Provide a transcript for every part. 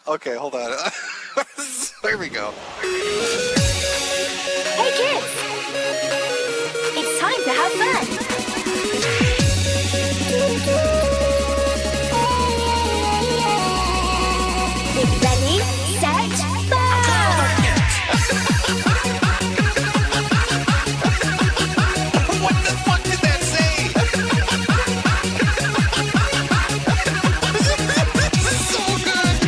Okay, hold on. There we go. Hey kids! It's time to have fun! Ready, set, go! What the fuck did that say? This is so good.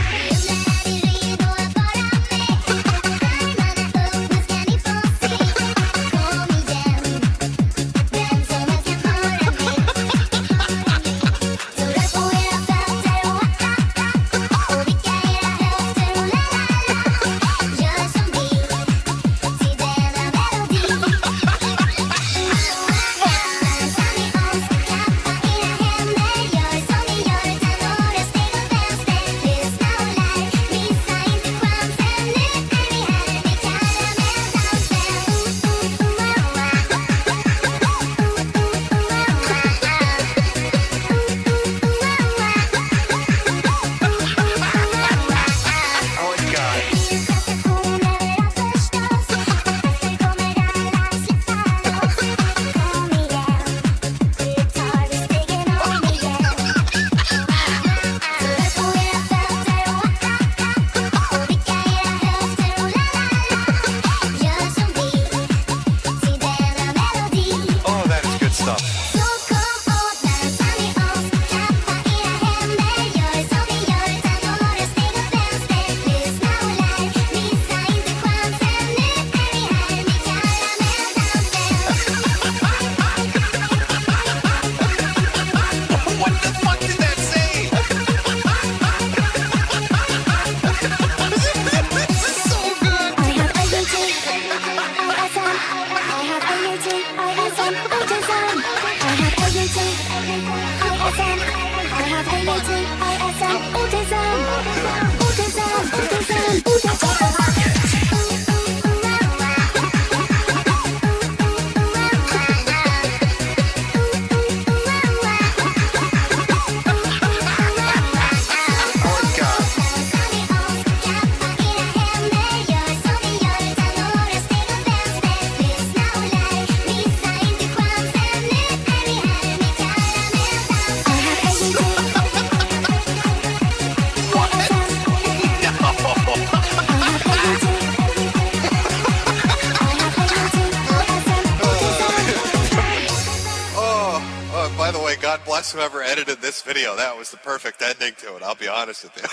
By the way, God bless whoever edited this video. That was the perfect ending to it, I'll be honest with you.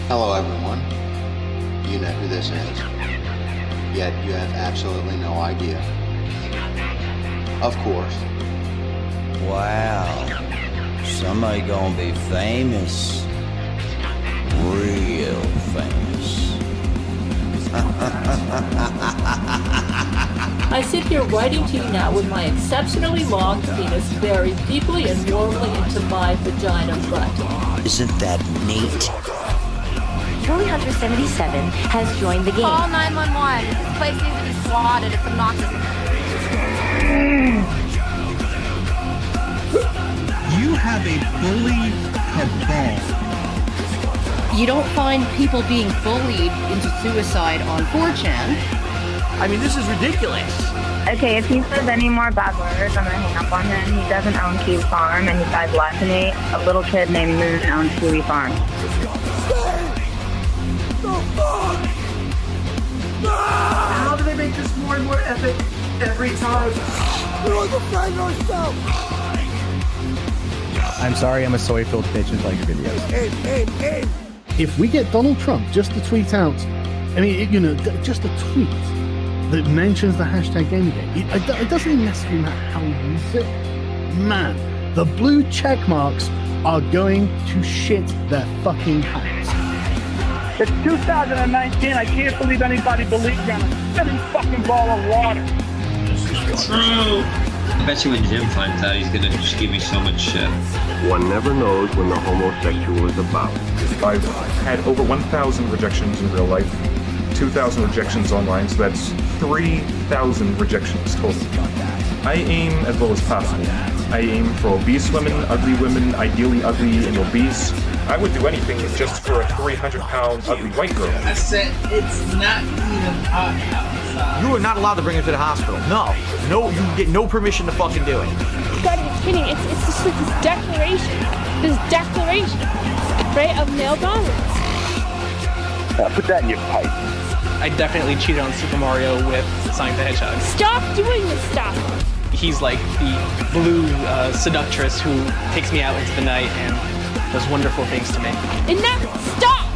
Hello everyone. You know who this is. Yet you have absolutely no idea. Of course. Wow. Somebody gonna be famous. Real famous. I sit here writing to you now with my exceptionally long penis buried deeply and warmly into my vagina butt. Isn't that neat? Julie Hunter 77 has joined the game. Call 911. This place needs to be swatted. It's obnoxious. You have a bully cabal. You don't find people being bullied into suicide on 4chan. I mean, this is ridiculous. Okay, if he says any more bad words, I'm gonna hang up on him. He doesn't own Kiwi Farm, and he died less than me. A little kid named Moon owns Kiwi Farm. How do they make this more and more epic every time? We're defend ourselves. I'm sorry, I'm a soy-filled bitch and like your videos. If we get Donald Trump just to tweet out, I mean, you know, just a tweet that mentions the hashtag Gamergate, it doesn't even necessarily matter how we use it. Man, the blue check marks are going to shit their fucking pants. It's 2019. I can't believe anybody believes in a spinning fucking ball of water. True. I bet you when Jim finds out, he's gonna just give me so much shit. One never knows when the homosexual is about. I've had over 1,000 rejections in real life, 2,000 rejections online, so that's 3,000 rejections total. I aim as low as possible. I aim for obese women, ideally ugly and obese. I would do anything just for a 300-pound ugly white girl. I said it's not even hot outside. You are not allowed to bring her to the hospital. No, you get no permission to fucking do it. You gotta be kidding. It's just like this declaration, right, of male dominance. Put that in your pipe. I definitely cheated on Super Mario with Sonic the Hedgehog. Stop doing this stuff. He's like the blue seductress who takes me out into the night and does wonderful things to me. Enough! Stop!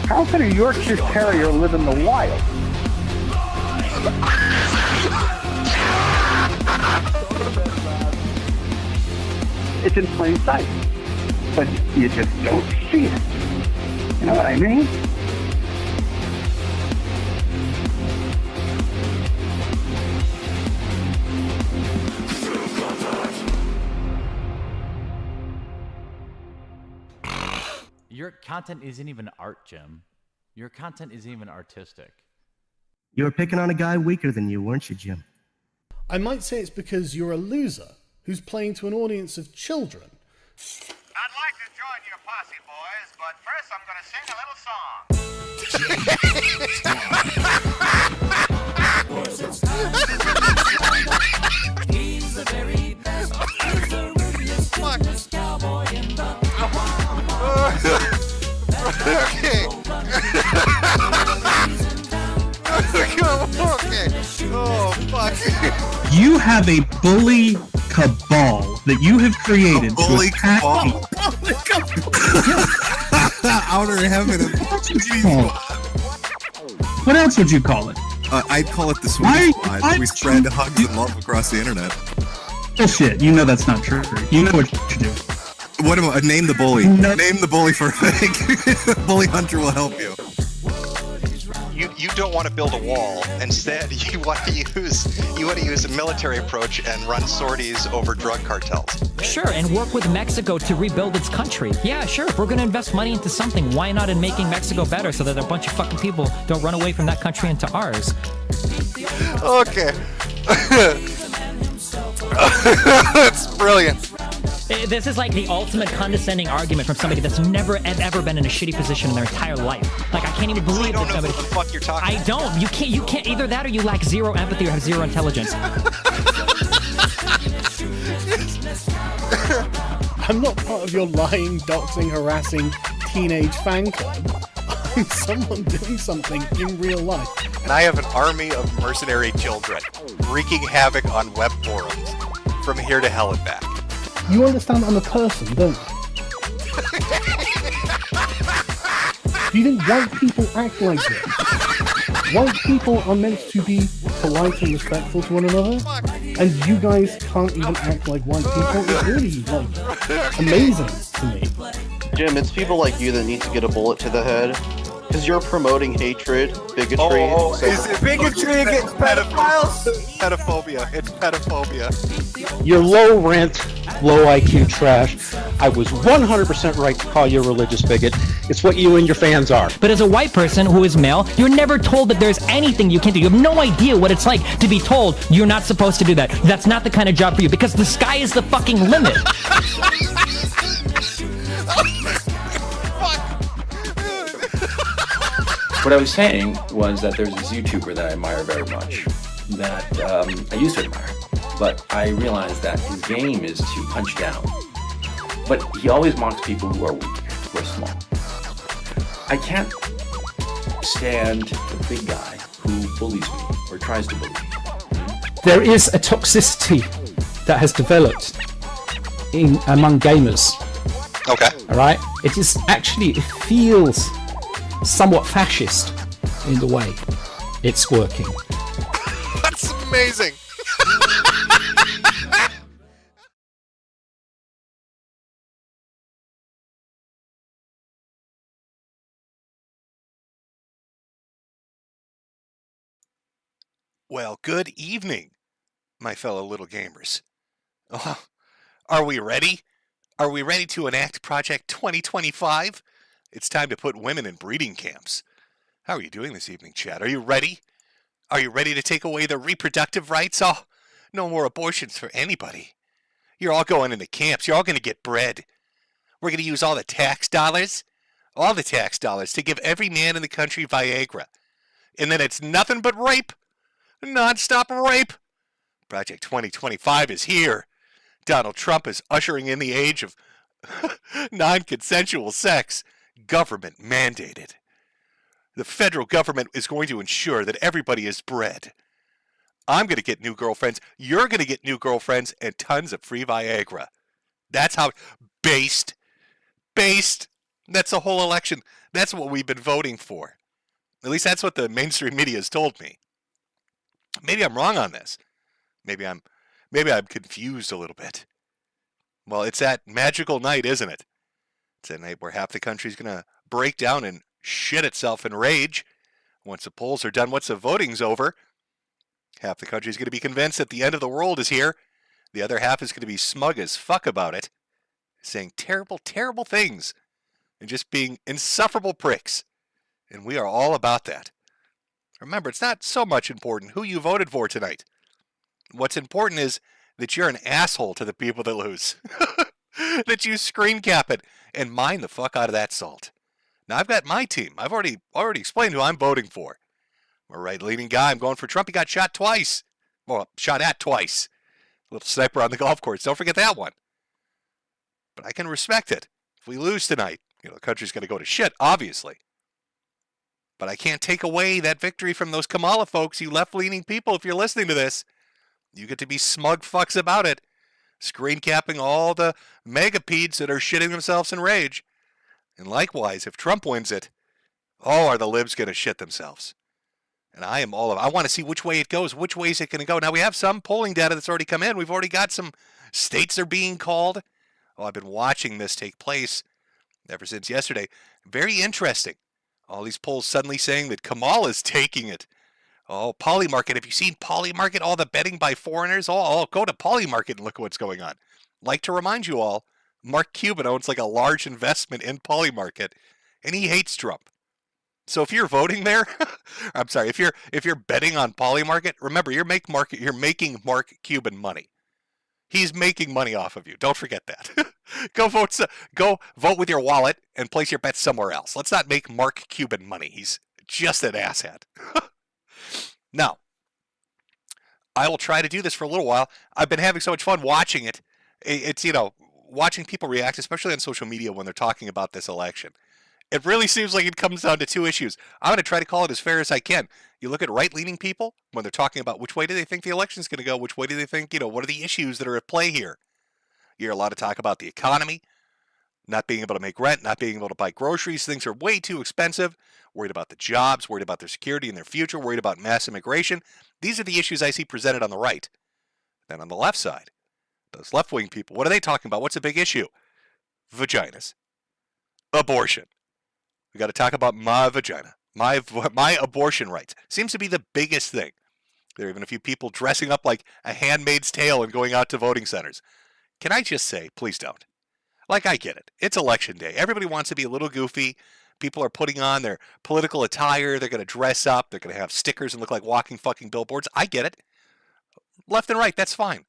How can a Yorkshire Terrier live in the wild? It's in plain sight, but you just don't see it. You know what I mean? Your content isn't even art, Jim. Your content isn't even artistic. You were picking on a guy weaker than you, weren't you, Jim? I might say it's because you're a loser who's playing to an audience of children. I'd like to join your posse, boys, but first I'm going to sing a little song. He's the very best. He's the rudest cowboy in the Okay. Okay. Oh, fuck. You have a bully cabal that you have created to attack people. Outer heaven. What else would you call it? I'd call it the Swedish Squad. We spread hugs and love across the internet. Bullshit. You know that's not true. You know what you do. What about name the bully? No. Name the bully for a thing. Bully Hunter will help you. You don't want to build a wall. Instead, you want to use a military approach and run sorties over drug cartels. Sure, and work with Mexico to rebuild its country. Yeah, sure. If we're going to invest money into something, why not in making Mexico better so that a bunch of fucking people don't run away from that country into ours? Okay. That's brilliant. This is like the ultimate condescending argument from somebody that's never ever been in a shitty position in their entire life. Like, I can't even believe you don't that know somebody. what the fuck you're talking I don't. You can't either that or you lack zero empathy or have zero intelligence. I'm not part of your lying, doxing, harassing teenage fan club. I'm someone doing something in real life. And I have an army of mercenary children wreaking havoc on web forums from here to hell and back. You understand I'm a person, don't you? Do you think white people act like this? White people are meant to be polite and respectful to one another, and you guys can't even act like white people. It's really, amazing to me. Jim, it's people like you that need to get a bullet to the head. Because you're promoting hatred, bigotry. Is it bigotry against pedophiles? Pedophobia. It's pedophobia. You're low rent, low IQ trash. I was 100% right to call you a religious bigot. It's what you and your fans are. But as a white person who is male, you're never told that there's anything you can do. You have no idea what it's like to be told you're not supposed to do that. That's not the kind of job for you, because the sky is the fucking limit. What I was saying was that there's this YouTuber that I admire very much, that I used to admire, but I realized that his game is to punch down. But he always mocks people who are weak, who are small. I can't stand the big guy who bullies me, or tries to bully me. There is a toxicity that has developed among gamers. Okay. All right? It feels somewhat fascist in the way it's working. That's amazing. Well, good evening, my fellow little gamers. Oh, are we ready? Are we ready to enact Project 2025? It's time to put women in breeding camps. How are you doing this evening, Chad? Are you ready? Are you ready to take away the reproductive rights? Oh, No more abortions for anybody. You're all going into camps. You're all going to get bread. We're going to use all the tax dollars to give every man in the country Viagra. And then it's nothing but rape. Non-stop rape. Project 2025 is here. Donald Trump is ushering in the age of non-consensual sex. Government mandated. The federal government is going to ensure that everybody is bred. I'm going to get new girlfriends. You're going to get new girlfriends and tons of free Viagra. That's how based. That's the whole election. That's what we've been voting for. At least that's what the mainstream media has told me. Maybe I'm wrong on this. Maybe I'm confused a little bit. Well, it's that magical night, isn't it? It's a night where half the country's going to break down and shit itself in rage. Once the polls are done, once the voting's over, half the country's going to be convinced that the end of the world is here. The other half is going to be smug as fuck about it, saying terrible, terrible things, and just being insufferable pricks. And we are all about that. Remember, it's not so much important who you voted for tonight. What's important is that you're an asshole to the people that lose. That you screen cap it and mine the fuck out of that salt. Now, I've got my team. I've already explained who I'm voting for. I'm a right-leaning guy. I'm going for Trump. He got shot twice. Well, shot at twice. Little sniper on the golf course. Don't forget that one. But I can respect it. If we lose tonight, the country's going to go to shit, obviously. But I can't take away that victory from those Kamala folks, you left-leaning people, if you're listening to this. You get to be smug fucks about it. Screen capping all the megapeds that are shitting themselves in rage. And likewise, if Trump wins it, are the libs going to shit themselves? And I want to see which way it goes. Which way is it going to go? Now, we have some polling data that's already come in. We've already got some states are being called. I've been watching this take place ever since yesterday. Very interesting. All these polls suddenly saying that Kamala's taking it. Oh, Polymarket. Have you seen Polymarket? All the betting by foreigners? Oh, go to Polymarket and look what's going on. Like to remind you all, Mark Cuban owns like a large investment in Polymarket, and he hates Trump. So if you're voting there, I'm sorry, if you're betting on Polymarket, remember you're making Mark Cuban money. He's making money off of you. Don't forget that. Go vote with your wallet and place your bets somewhere else. Let's not make Mark Cuban money. He's just an asshat. Now, I will try to do this for a little while. I've been having so much fun watching it. It's, watching people react, especially on social media when they're talking about this election. It really seems like it comes down to two issues. I'm going to try to call it as fair as I can. You look at right-leaning people when they're talking about which way do they think the election is going to go, which way do they think, what are the issues that are at play here? You hear a lot of talk about the economy, not being able to make rent, not being able to buy groceries. Things are way too expensive. Worried about the jobs, worried about their security and their future, worried about mass immigration. These are the issues I see presented on the right. Then on the left side, those left-wing people, what are they talking about? What's a big issue? Vaginas. Abortion. We got to talk about my vagina, my abortion rights. Seems to be the biggest thing. There are even a few people dressing up like a Handmaid's Tale and going out to voting centers. Can I just say, please don't. Like, I get it. It's election day. Everybody wants to be a little goofy. People are putting on their political attire. They're going to dress up. They're going to have stickers and look like walking fucking billboards. I get it. Left and right, that's fine.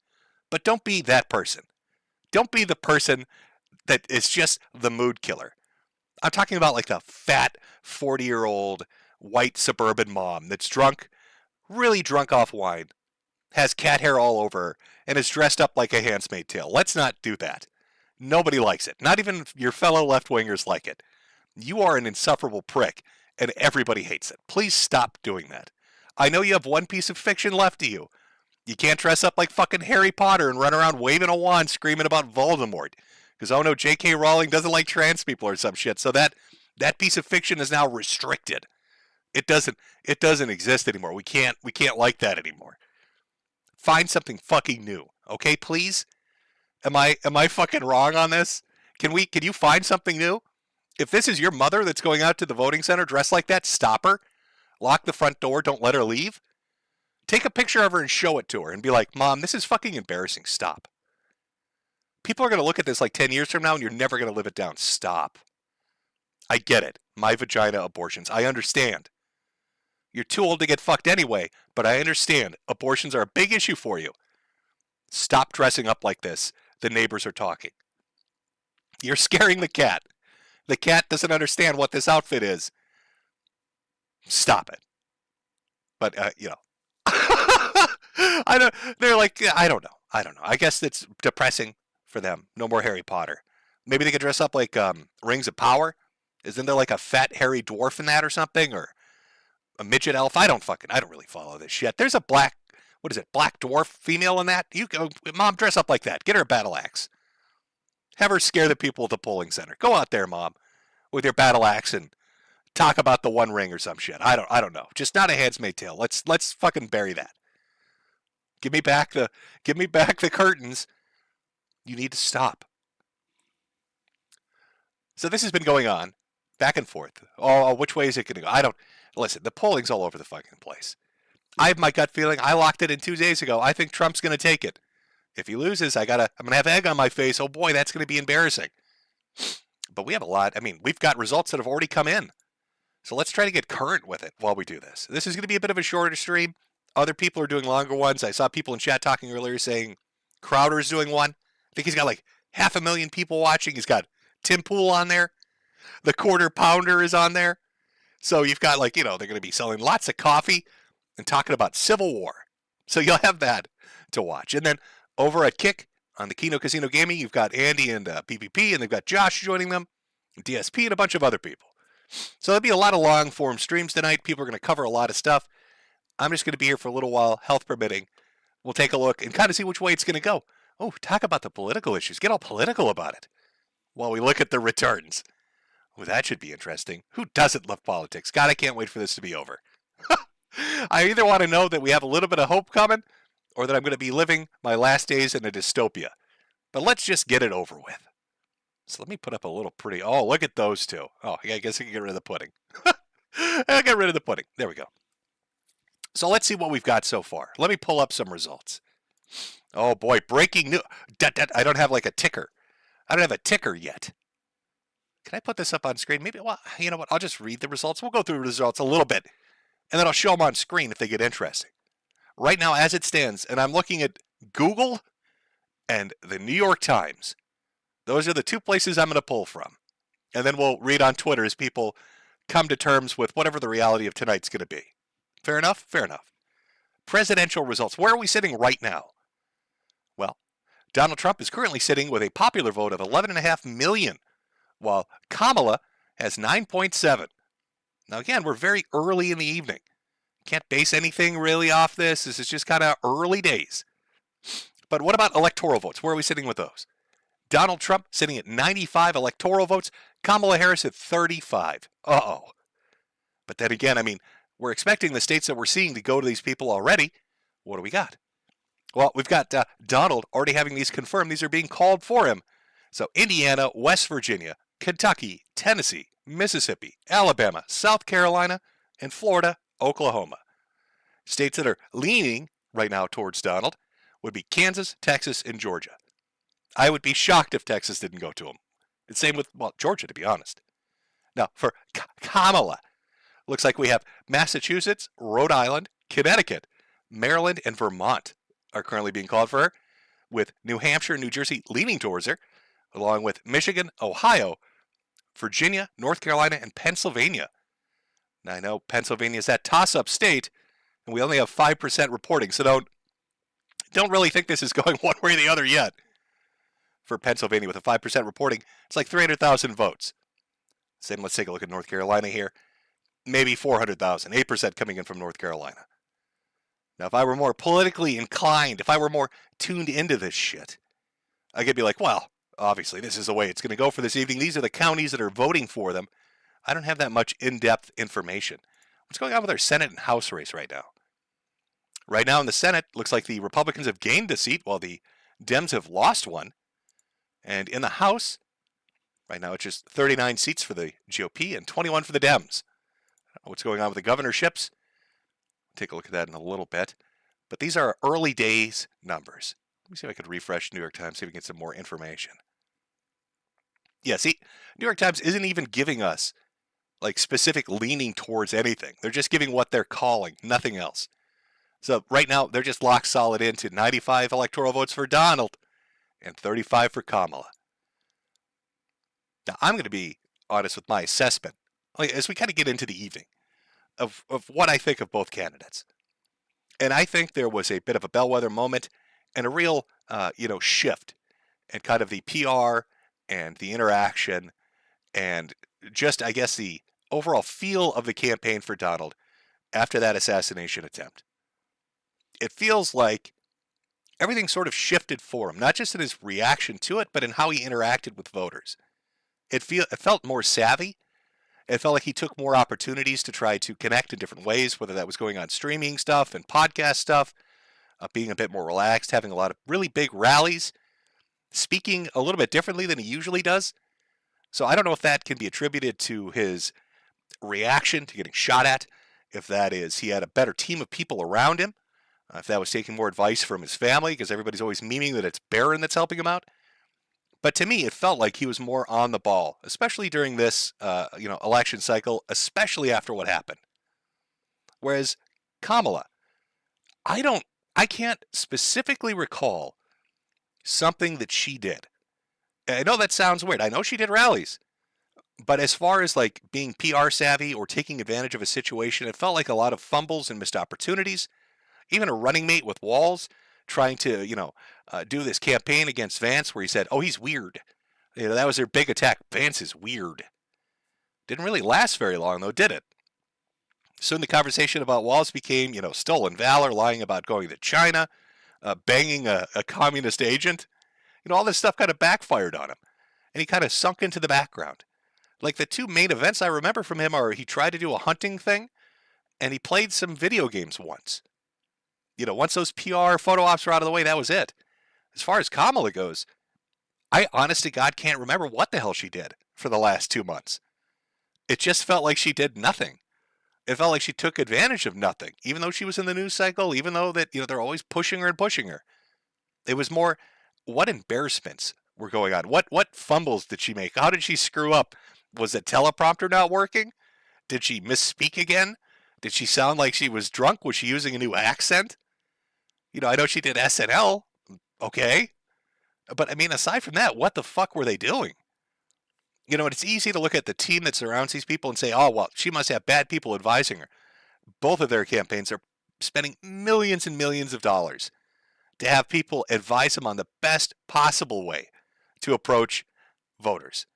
But don't be that person. Don't be the person that is just the mood killer. I'm talking about like the fat 40-year-old white suburban mom that's drunk, really drunk off wine, has cat hair all over her, and is dressed up like a Handmaid's Tale. Let's not do that. Nobody likes it. Not even your fellow left-wingers like it. You are an insufferable prick, and everybody hates it. Please stop doing that. I know you have one piece of fiction left to you. You can't dress up like fucking Harry Potter and run around waving a wand screaming about Voldemort. Because, oh no, J.K. Rowling doesn't like trans people or some shit. So that piece of fiction is now restricted. It doesn't exist anymore. We can't like that anymore. Find something fucking new. Okay, please? Am I fucking wrong on this? Can you find something new? If this is your mother that's going out to the voting center dressed like that, stop her. Lock the front door. Don't let her leave. Take a picture of her and show it to her and be like, Mom, this is fucking embarrassing. Stop. People are going to look at this like 10 years from now and you're never going to live it down. Stop. I get it. My vagina abortions. I understand. You're too old to get fucked anyway, but I understand. Abortions are a big issue for you. Stop dressing up like this. The neighbors are talking. You're scaring the cat. The cat doesn't understand what this outfit is. Stop it. But, I don't. They're like, I don't know. I guess it's depressing for them. No more Harry Potter. Maybe they could dress up like Rings of Power. Isn't there like a fat hairy dwarf in that or something, or a midget elf? I don't really follow this shit. There's a black dwarf female in that. You go, Mom, dress up like that. Get her a battle axe. Have her scare the people at the polling center. Go out there, Mom, with your battle axe and talk about the One Ring or some shit. I don't know. Just not a Handmaid's Tale. Let's fucking bury that. Give me back the curtains. You need to stop. So this has been going on back and forth. Oh, which way is it going to go? Listen, the polling's all over the fucking place. I have my gut feeling. I locked it in 2 days ago. I think Trump's going to take it. If he loses, I'm going to have egg on my face. Oh boy, that's going to be embarrassing. But we have a lot. I mean, we've got results that have already come in. So let's try to get current with it while we do this. This is going to be a bit of a shorter stream. Other people are doing longer ones. I saw people in chat talking earlier saying Crowder's doing one. I think he's got like 500,000 people watching. He's got Tim Pool on there. The Quarter Pounder is on there. So you've got they're going to be selling lots of coffee and talking about Civil War. So you'll have that to watch. And then over at Kick on the Kino Casino Gaming, you've got Andy and PPP, and they've got Josh joining them, DSP, and a bunch of other people. So there'll be a lot of long-form streams tonight. People are going to cover a lot of stuff. I'm just going to be here for a little while, health permitting. We'll take a look and kind of see which way it's going to go. Oh, talk about the political issues. Get all political about it while we look at the returns. Oh, that should be interesting. Who doesn't love politics? God, I can't wait for this to be over. I either want to know that we have a little bit of hope coming or that I'm going to be living my last days in a dystopia. But let's just get it over with. So let me put up a little pretty... Oh, look at those two. Oh, I guess I can get rid of the pudding. I'll get rid of the pudding. There we go. So let's see what we've got so far. Let me pull up some results. Oh boy, breaking news. I don't have like a ticker. I don't have a ticker yet. Can I put this up on screen? Maybe, well, you know what? I'll just read the results. We'll go through the results a little bit, and then I'll show them on screen if they get interesting. Right now, as it stands, and I'm looking at Google and the New York Times. Those are the two places I'm going to pull from. And then we'll read on Twitter as people come to terms with whatever the reality of tonight's going to be. Fair enough? Fair enough. Presidential results. Where are we sitting right now? Well, Donald Trump is currently sitting with a popular vote of 11.5 million, while Kamala has 9.7. Now, again, we're very early in the evening. Can't base anything really off this. This is just kind of early days. But what about electoral votes? Where are we sitting with those? Donald Trump sitting at 95 electoral votes. Kamala Harris at 35. Uh-oh. But then again, I mean, we're expecting the states that we're seeing to go to these people already. What do we got? Well, we've got Donald already having these confirmed. These are being called for him. So Indiana, West Virginia, Kentucky, Tennessee, Mississippi, Alabama, South Carolina, and Florida, Oklahoma. States that are leaning right now towards Donald would be Kansas, Texas, and Georgia. I would be shocked if Texas didn't go to him. The same with, well, Georgia, to be honest. Now, for Kamala, looks like we have Massachusetts, Rhode Island, Connecticut, Maryland, and Vermont are currently being called for her, with New Hampshire and New Jersey leaning towards her, along with Michigan, Ohio, Virginia, North Carolina, and Pennsylvania. Now, I know Pennsylvania is that toss-up state, and we only have 5% reporting, so don't really think this is going one way or the other yet. For Pennsylvania, with a 5% reporting, it's like 300,000 votes. Same, let's take a look at North Carolina here. Maybe 400,000, 8% coming in from North Carolina. Now, if I were more politically inclined, if I were more tuned into this shit, I could be like, well, obviously, this is the way it's going to go for this evening. These are the counties that are voting for them. I don't have that much in-depth information. What's going on with our Senate and House race right now? Right now in the Senate, looks like the Republicans have gained a seat while the Dems have lost one. And in the House, right now it's just 39 seats for the GOP and 21 for the Dems. I don't know what's going on with the governorships. Take a look at that in a little bit. But these are early days numbers. Let me see if I could refresh New York Times, see if we can get some more information. Yeah, see, New York Times isn't even giving us like specific leaning towards anything. They're just giving what they're calling, nothing else. So right now, they're just locked solid into 95 electoral votes for Donald and 35 for Kamala. Now, I'm going to be honest with my assessment as we kind of get into the evening of what I think of both candidates. And I think there was a bit of a bellwether moment and a real, shift in kind of the PR and the interaction and just, I guess, the overall feel of the campaign for Donald after that assassination attempt. It feels like everything sort of shifted for him, not just in his reaction to it, but in how he interacted with voters. It felt more savvy. It felt like he took more opportunities to try to connect in different ways, whether that was going on streaming stuff and podcast stuff, being a bit more relaxed, having a lot of really big rallies, speaking a little bit differently than he usually does. So I don't know if that can be attributed to his reaction to getting shot at, if that is he had a better team of people around him, if that was taking more advice from his family, because everybody's always memeing that it's Barron that's helping him out. But to me, it felt like he was more on the ball, especially during this, election cycle, especially after what happened. Whereas Kamala, I can't specifically recall something that she did. I know that sounds weird. I know she did rallies. But as far as like being PR savvy or taking advantage of a situation, it felt like a lot of fumbles and missed opportunities. Even a running mate with Walz trying to, do this campaign against Vance where he said, oh, he's weird. That was their big attack. Vance is weird. Didn't really last very long, though, did it? Soon the conversation about Walz became, stolen valor, lying about going to China, banging a communist agent. All this stuff kind of backfired on him. And he kind of sunk into the background. Like the two main events I remember from him are he tried to do a hunting thing, and he played some video games once. Once those PR photo ops were out of the way, that was it. As far as Kamala goes, I honest to God can't remember what the hell she did for the last 2 months. It just felt like she did nothing. It felt like she took advantage of nothing, even though she was in the news cycle, even though that, they're always pushing her and pushing her. It was more, what embarrassments were going on? What fumbles did she make? How did she screw up? Was the teleprompter not working? Did she misspeak again? Did she sound like she was drunk? Was she using a new accent? I know she did SNL. Okay. But I mean, aside from that, what the fuck were they doing? It's easy to look at the team that surrounds these people and say, oh, well, she must have bad people advising her. Both of their campaigns are spending millions and millions of dollars to have people advise them on the best possible way to approach voters,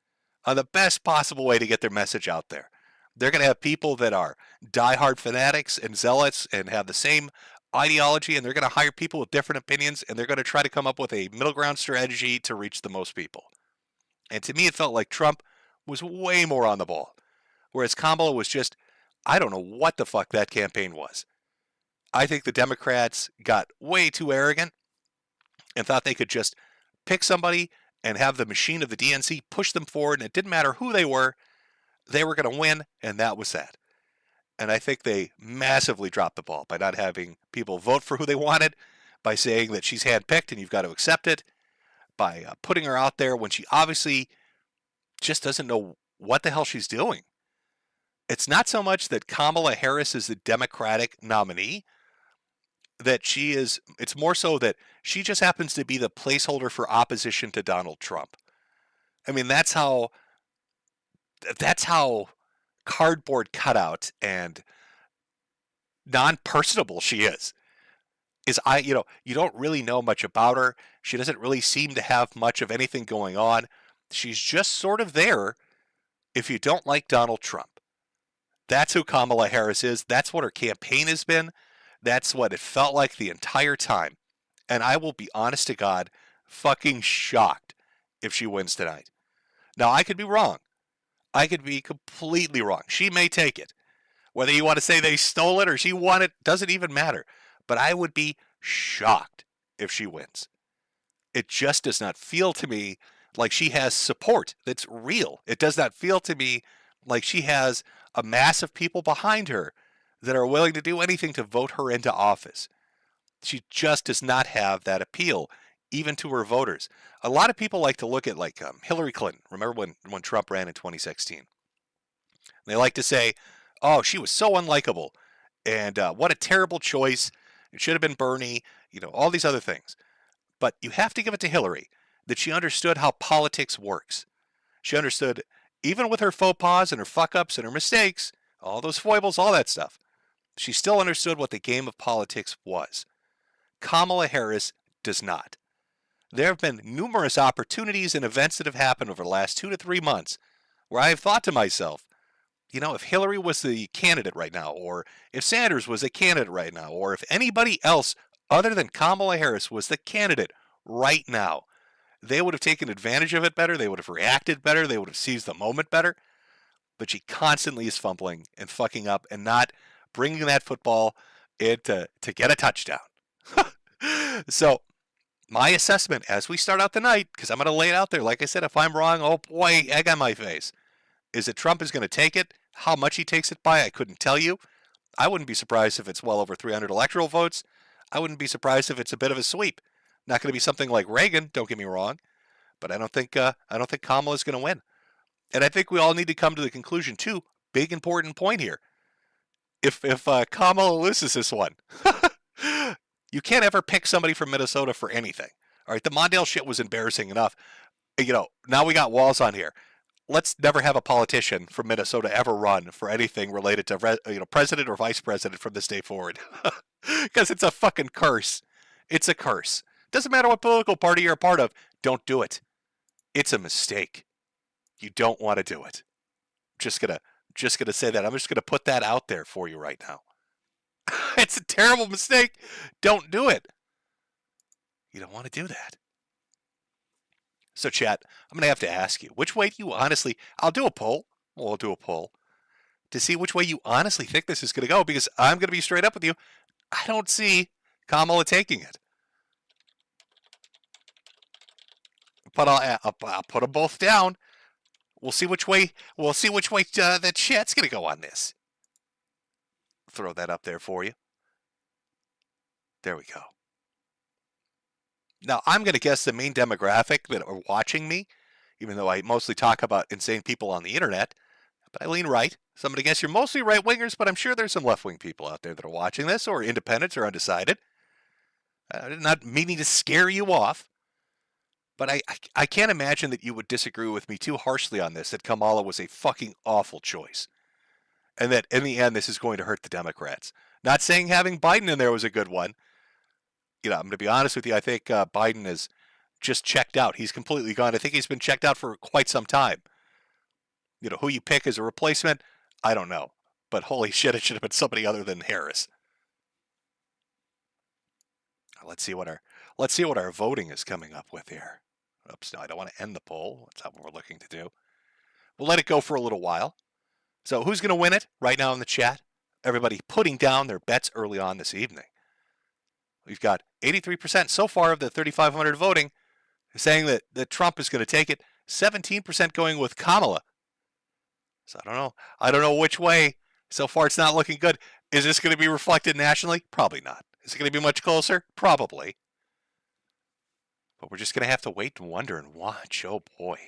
on the best possible way to get their message out there. They're going to have people that are diehard fanatics and zealots and have the same ideology, and they're going to hire people with different opinions, and they're going to try to come up with a middle ground strategy to reach the most people. And to me, it felt like Trump was way more on the ball, whereas Kamala was just, I don't know what the fuck that campaign was. I think the Democrats got way too arrogant and thought they could just pick somebody and have the machine of the DNC push them forward, and it didn't matter who they were going to win, and that was that. And I think they massively dropped the ball by not having people vote for who they wanted, by saying that she's handpicked and you've got to accept it, by putting her out there when she obviously just doesn't know what the hell she's doing. It's not so much that Kamala Harris is the Democratic nominee, that it's more so that she just happens to be the placeholder for opposition to Donald Trump. I mean, that's how cardboard cutout and non-personable she is. You don't really know much about her. She doesn't really seem to have much of anything going on. She's just sort of there if you don't like Donald Trump. That's who Kamala Harris is. That's what her campaign has been. That's what it felt like the entire time. And I will be honest to God, fucking shocked if she wins tonight. Now, I could be wrong. I could be completely wrong. She may take it. Whether you want to say they stole it or she won it, doesn't even matter. But I would be shocked if she wins. It just does not feel to me like she has support that's real. It does not feel to me like she has a mass of people behind her that are willing to do anything to vote her into office. She just does not have that appeal, even to her voters. A lot of people like to look at Hillary Clinton. Remember when Trump ran in 2016? They like to say, oh, she was so unlikable, and what a terrible choice. It should have been Bernie, all these other things. But you have to give it to Hillary that she understood how politics works. She understood, even with her faux pas and her fuck-ups and her mistakes, all those foibles, all that stuff, she still understood what the game of politics was. Kamala Harris does not. There have been numerous opportunities and events that have happened over the last 2 to 3 months where I have thought to myself, if Hillary was the candidate right now, or if Sanders was a candidate right now, or if anybody else other than Kamala Harris was the candidate right now, they would have taken advantage of it better, they would have reacted better, they would have seized the moment better. But she constantly is fumbling and fucking up and not bringing that football in to get a touchdown. So, my assessment as we start out the night, because I'm going to lay it out there, like I said, if I'm wrong, oh boy, egg on my face, is that Trump is going to take it. How much he takes it by, I couldn't tell you. I wouldn't be surprised if it's well over 300 electoral votes. I wouldn't be surprised if it's a bit of a sweep. Not going to be something like Reagan, don't get me wrong, but I don't think Kamala's going to win. And I think we all need to come to the conclusion too. Big important point here. If Kamala loses this one, you can't ever pick somebody from Minnesota for anything. All right, the Mondale shit was embarrassing enough. Now we got walls on here. Let's never have a politician from Minnesota ever run for anything related to president or vice president from this day forward, because it's a fucking curse. It's a curse. Doesn't matter what political party you're a part of. Don't do it. It's a mistake. You don't want to do it. Just gonna say that. I'm just gonna put that out there for you right now. It's a terrible mistake. Don't do it. You don't want to do that. So, chat, I'm going to have to ask you, which way do you honestly, I'll do a poll to see which way you honestly think this is going to go, because I'm going to be straight up with you. I don't see Kamala taking it. But I'll put them both down. We'll see which way the chat's going to go on this. Throw that up there for you. There we go. Now, I'm going to guess the main demographic that are watching me, even though I mostly talk about insane people on the internet, but I lean right. So I'm going to guess you're mostly right-wingers, but I'm sure there's some left-wing people out there that are watching this, or independents or undecided. Not meaning to scare you off, but I can't imagine that you would disagree with me too harshly on this, that Kamala was a fucking awful choice. And that in the end, this is going to hurt the Democrats. Not saying having Biden in there was a good one. I'm going to be honest with you. I think Biden is just checked out. He's completely gone. I think he's been checked out for quite some time. Who you pick as a replacement, I don't know. But holy shit, it should have been somebody other than Harris. Let's see what our voting is coming up with here. Oops, no, I don't want to end the poll. That's not what we're looking to do. We'll let it go for a little while. So who's going to win it right now in the chat? Everybody putting down their bets early on this evening. We've got 83% so far of the 3,500 voting saying that Trump is going to take it. 17% going with Kamala. So I don't know which way. So far, it's not looking good. Is this going to be reflected nationally? Probably not. Is it going to be much closer? Probably. But we're just going to have to wait and wonder and watch. Oh, boy.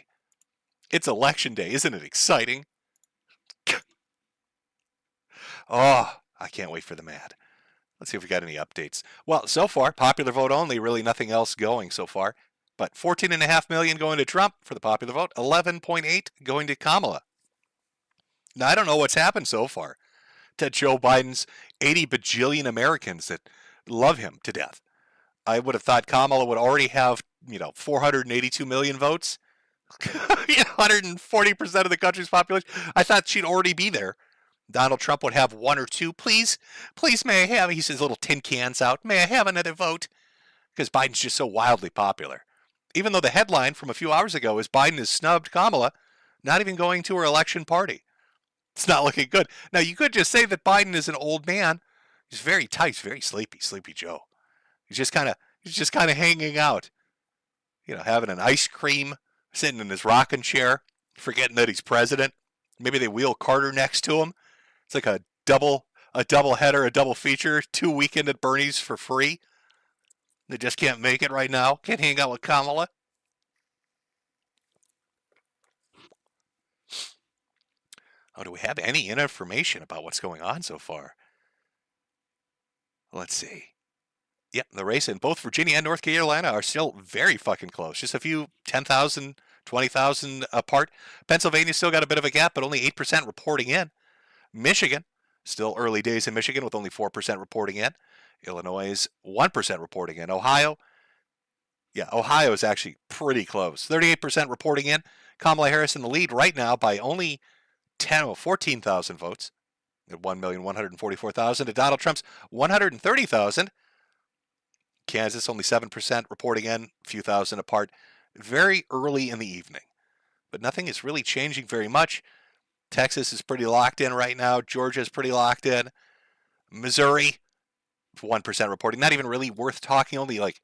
It's election day. Isn't it exciting? Oh, I can't wait for the mad. Let's see if we got any updates. Well, so far, popular vote only, really nothing else going so far. But 14.5 million going to Trump for the popular vote, 11.8 going to Kamala. Now, I don't know what's happened so far to Joe Biden's 80 bajillion Americans that love him to death. I would have thought Kamala would already have, 482 million votes. 140% of the country's population. I thought she'd already be there. Donald Trump would have one or two. Please, may I have, he says little tin cans out, may I have another vote? Because Biden's just so wildly popular. Even though the headline from a few hours ago is Biden has snubbed Kamala, not even going to her election party. It's not looking good. Now, you could just say that Biden is an old man. He's very tight, very sleepy Joe. He's just kind of hanging out, having an ice cream, sitting in his rocking chair, forgetting that he's president. Maybe they wheel Carter next to him. It's like a double header, a double feature, 2 weekend at Bernie's for free. They just can't make it right now. Can't hang out with Kamala. Oh, do we have any information about what's going on so far? Let's see. Yeah, the race in both Virginia and North Carolina are still very fucking close. Just a few 10,000, 20,000 apart. Pennsylvania still got a bit of a gap, but only 8% reporting in. Michigan, still early days in Michigan with only 4% reporting in. Illinois is 1% reporting in. Ohio, yeah, Ohio is actually pretty close. 38% reporting in. Kamala Harris in the lead right now by only 14,000 votes. At 1,144,000 to Donald Trump's 130,000. Kansas only 7% reporting in, a few thousand apart. Very early in the evening. But nothing is really changing very much. Texas is pretty locked in right now. Georgia is pretty locked in. Missouri, 1% reporting. Not even really worth talking. Only like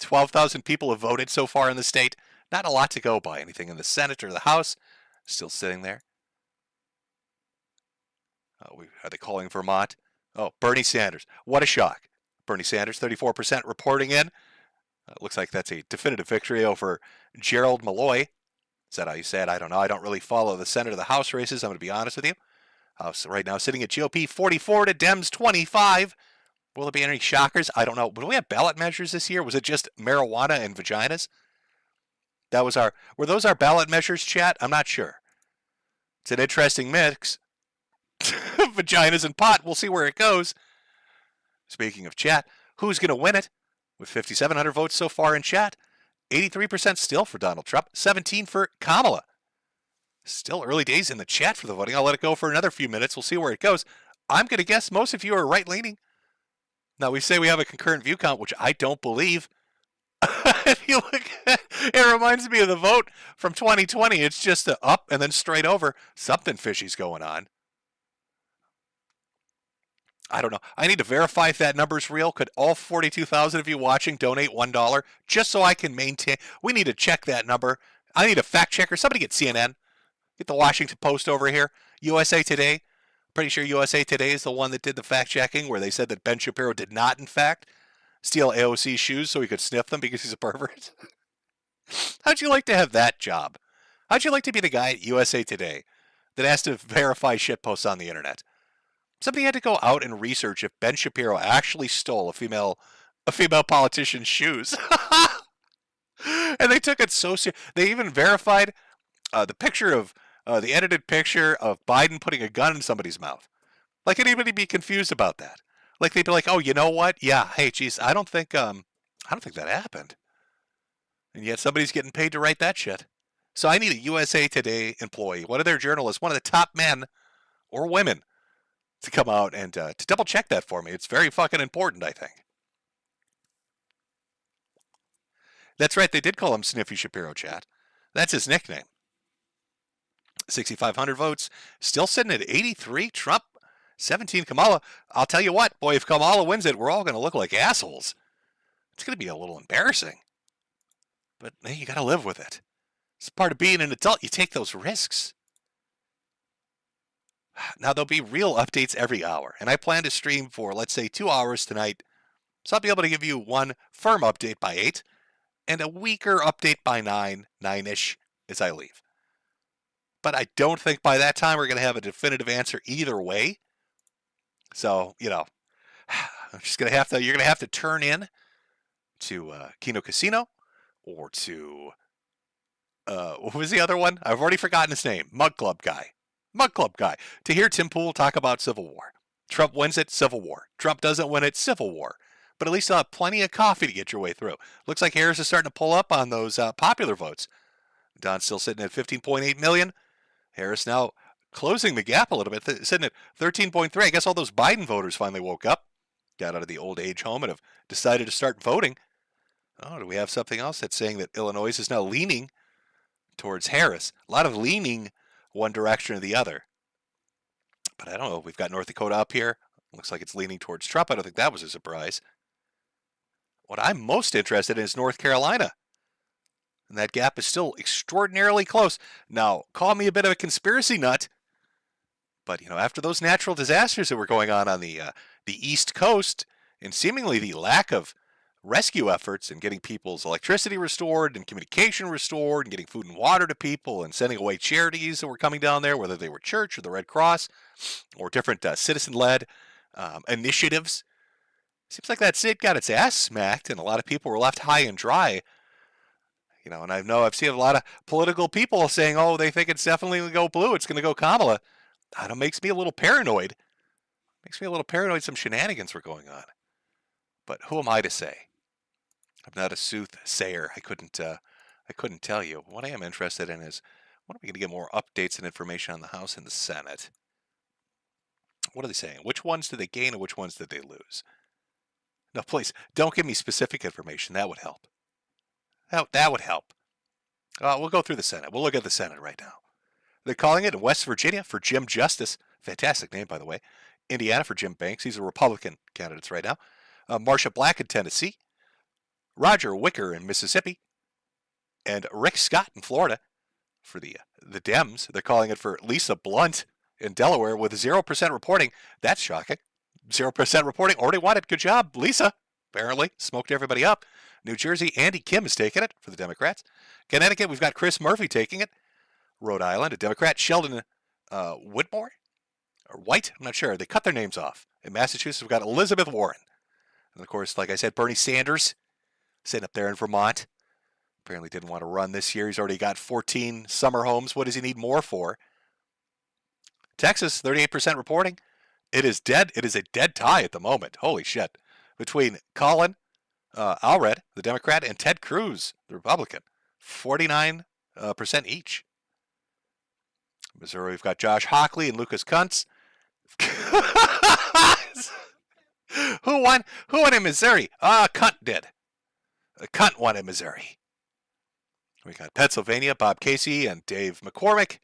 12,000 people have voted so far in the state. Not a lot to go by. Anything in the Senate or the House, still sitting there. Are they calling Vermont? Oh, Bernie Sanders. What a shock. Bernie Sanders, 34% reporting in. Looks like that's a definitive victory over Gerald Malloy. Is that how you say it? I don't know. I don't really follow the Senate or the House races. I'm going to be honest with you. House right now sitting at GOP 44 to Dems 25. Will there be any shockers? I don't know. Will we have ballot measures this year? Was it just marijuana and vaginas? Were those our ballot measures, chat? I'm not sure. It's an interesting mix. Vaginas and pot. We'll see where it goes. Speaking of chat, who's going to win it? With 5,700 votes so far in chat, 83% still for Donald Trump, 17% for Kamala. Still early days in the chat for the voting. I'll let it go for another few minutes. We'll see where it goes. I'm going to guess most of you are right-leaning. Now, we say we have a concurrent view count, which I don't believe. If you look at it, reminds me of the vote from 2020. It's just a up and then straight over. Something fishy's going on. I don't know. I need to verify if that number's real. Could all 42,000 of you watching donate $1 just so I can maintain? We need to check that number. I need a fact checker. Somebody get CNN. Get the Washington Post over here. USA Today. Pretty sure USA Today is the one that did the fact checking where they said that Ben Shapiro did not, in fact, steal AOC's shoes so he could sniff them because he's a pervert. How'd you like to have that job? How'd you like to be the guy at USA Today that has to verify shitposts on the internet? Somebody had to go out and research if Ben Shapiro actually stole a female politician's shoes. And they took it so serious. They even verified the picture of the edited picture of Biden putting a gun in somebody's mouth. Like, anybody be confused about that? Like, they'd be like, "Oh, you know what? Yeah, hey, geez, I don't think that happened." And yet somebody's getting paid to write that shit. So I need a USA Today employee, one of their journalists, one of the top men or women, to come out and to double check that for me. It's very fucking important, I think. That's right, they did call him Sniffy Shapiro, chat. That's his nickname. 6,500 votes, still sitting at 83. Trump, 17. Kamala. I'll tell you what, boy, if Kamala wins it, we're all going to look like assholes. It's going to be a little embarrassing. But hey, you got to live with it. It's part of being an adult. You take those risks. Now, there'll be real updates every hour, and I plan to stream for, let's say, 2 hours tonight. So I'll be able to give you one firm update by 8 and a weaker update by 9-ish as I leave. But I don't think by that time we're going to have a definitive answer either way. So, I'm just going to have to, you're going to have to turn in to Kino Casino or to, what was the other one? I've already forgotten his name. Mug Club guy, to hear Tim Pool talk about Civil War. Trump wins it, Civil War. Trump doesn't win it, Civil War. But at least you'll have plenty of coffee to get your way through. Looks like Harris is starting to pull up on those popular votes. Don's still sitting at 15.8 million. Harris now closing the gap a little bit, sitting at 13.3. I guess all those Biden voters finally woke up, got out of the old age home, and have decided to start voting. Oh, do we have something else that's saying that Illinois is now leaning towards Harris? A lot of leaning one direction or the other. But I don't know. We've got North Dakota up here. Looks like it's leaning towards Trump. I don't think that was a surprise. What I'm most interested in is North Carolina. And that gap is still extraordinarily close. Now, call me a bit of a conspiracy nut, but after those natural disasters that were going on the East Coast, and seemingly the lack of rescue efforts and getting people's electricity restored and communication restored and getting food and water to people and sending away charities that were coming down there, whether they were church or the Red Cross or different citizen-led initiatives, Seems like that state got its ass smacked, and a lot of people were left high and dry. You know, and I've seen a lot of political people saying, "Oh, they think it's definitely going to go blue. It's going to go Kamala." That makes me a little paranoid. Makes me a little paranoid. Some shenanigans were going on. But who am I to say? I'm not a soothsayer. I couldn't tell you. What I am interested in is, when are we going to get more updates and information on the House and the Senate? What are they saying? Which ones did they gain and which ones did they lose? No, please, don't give me specific information. That would help. That would help. We'll go through the Senate. We'll look at the Senate right now. They're calling it in West Virginia for Jim Justice. Fantastic name, by the way. Indiana for Jim Banks. He's a Republican candidate right now. Marsha Black in Tennessee. Roger Wicker in Mississippi. And Rick Scott in Florida for the Dems. They're calling it for Lisa Blunt in Delaware with 0% reporting. That's shocking. 0% reporting. Already won it. Good job, Lisa. Apparently. Smoked everybody up. New Jersey, Andy Kim is taking it for the Democrats. Connecticut, we've got Chris Murphy taking it. Rhode Island, a Democrat. Sheldon Whitmore? Or White? I'm not sure. They cut their names off. In Massachusetts, we've got Elizabeth Warren. And of course, like I said, Bernie Sanders sitting up there in Vermont. Apparently didn't want to run this year. He's already got 14 summer homes. What does he need more for? Texas, 38% reporting. It is dead. It is a dead tie at the moment. Holy shit. Between Colin Allred, the Democrat, and Ted Cruz, the Republican. 49% each. Missouri, we've got Josh Hockley and Lucas Kuntz. Who won in Missouri? Kunt did. Kunt won in Missouri. We got Pennsylvania, Bob Casey and Dave McCormick.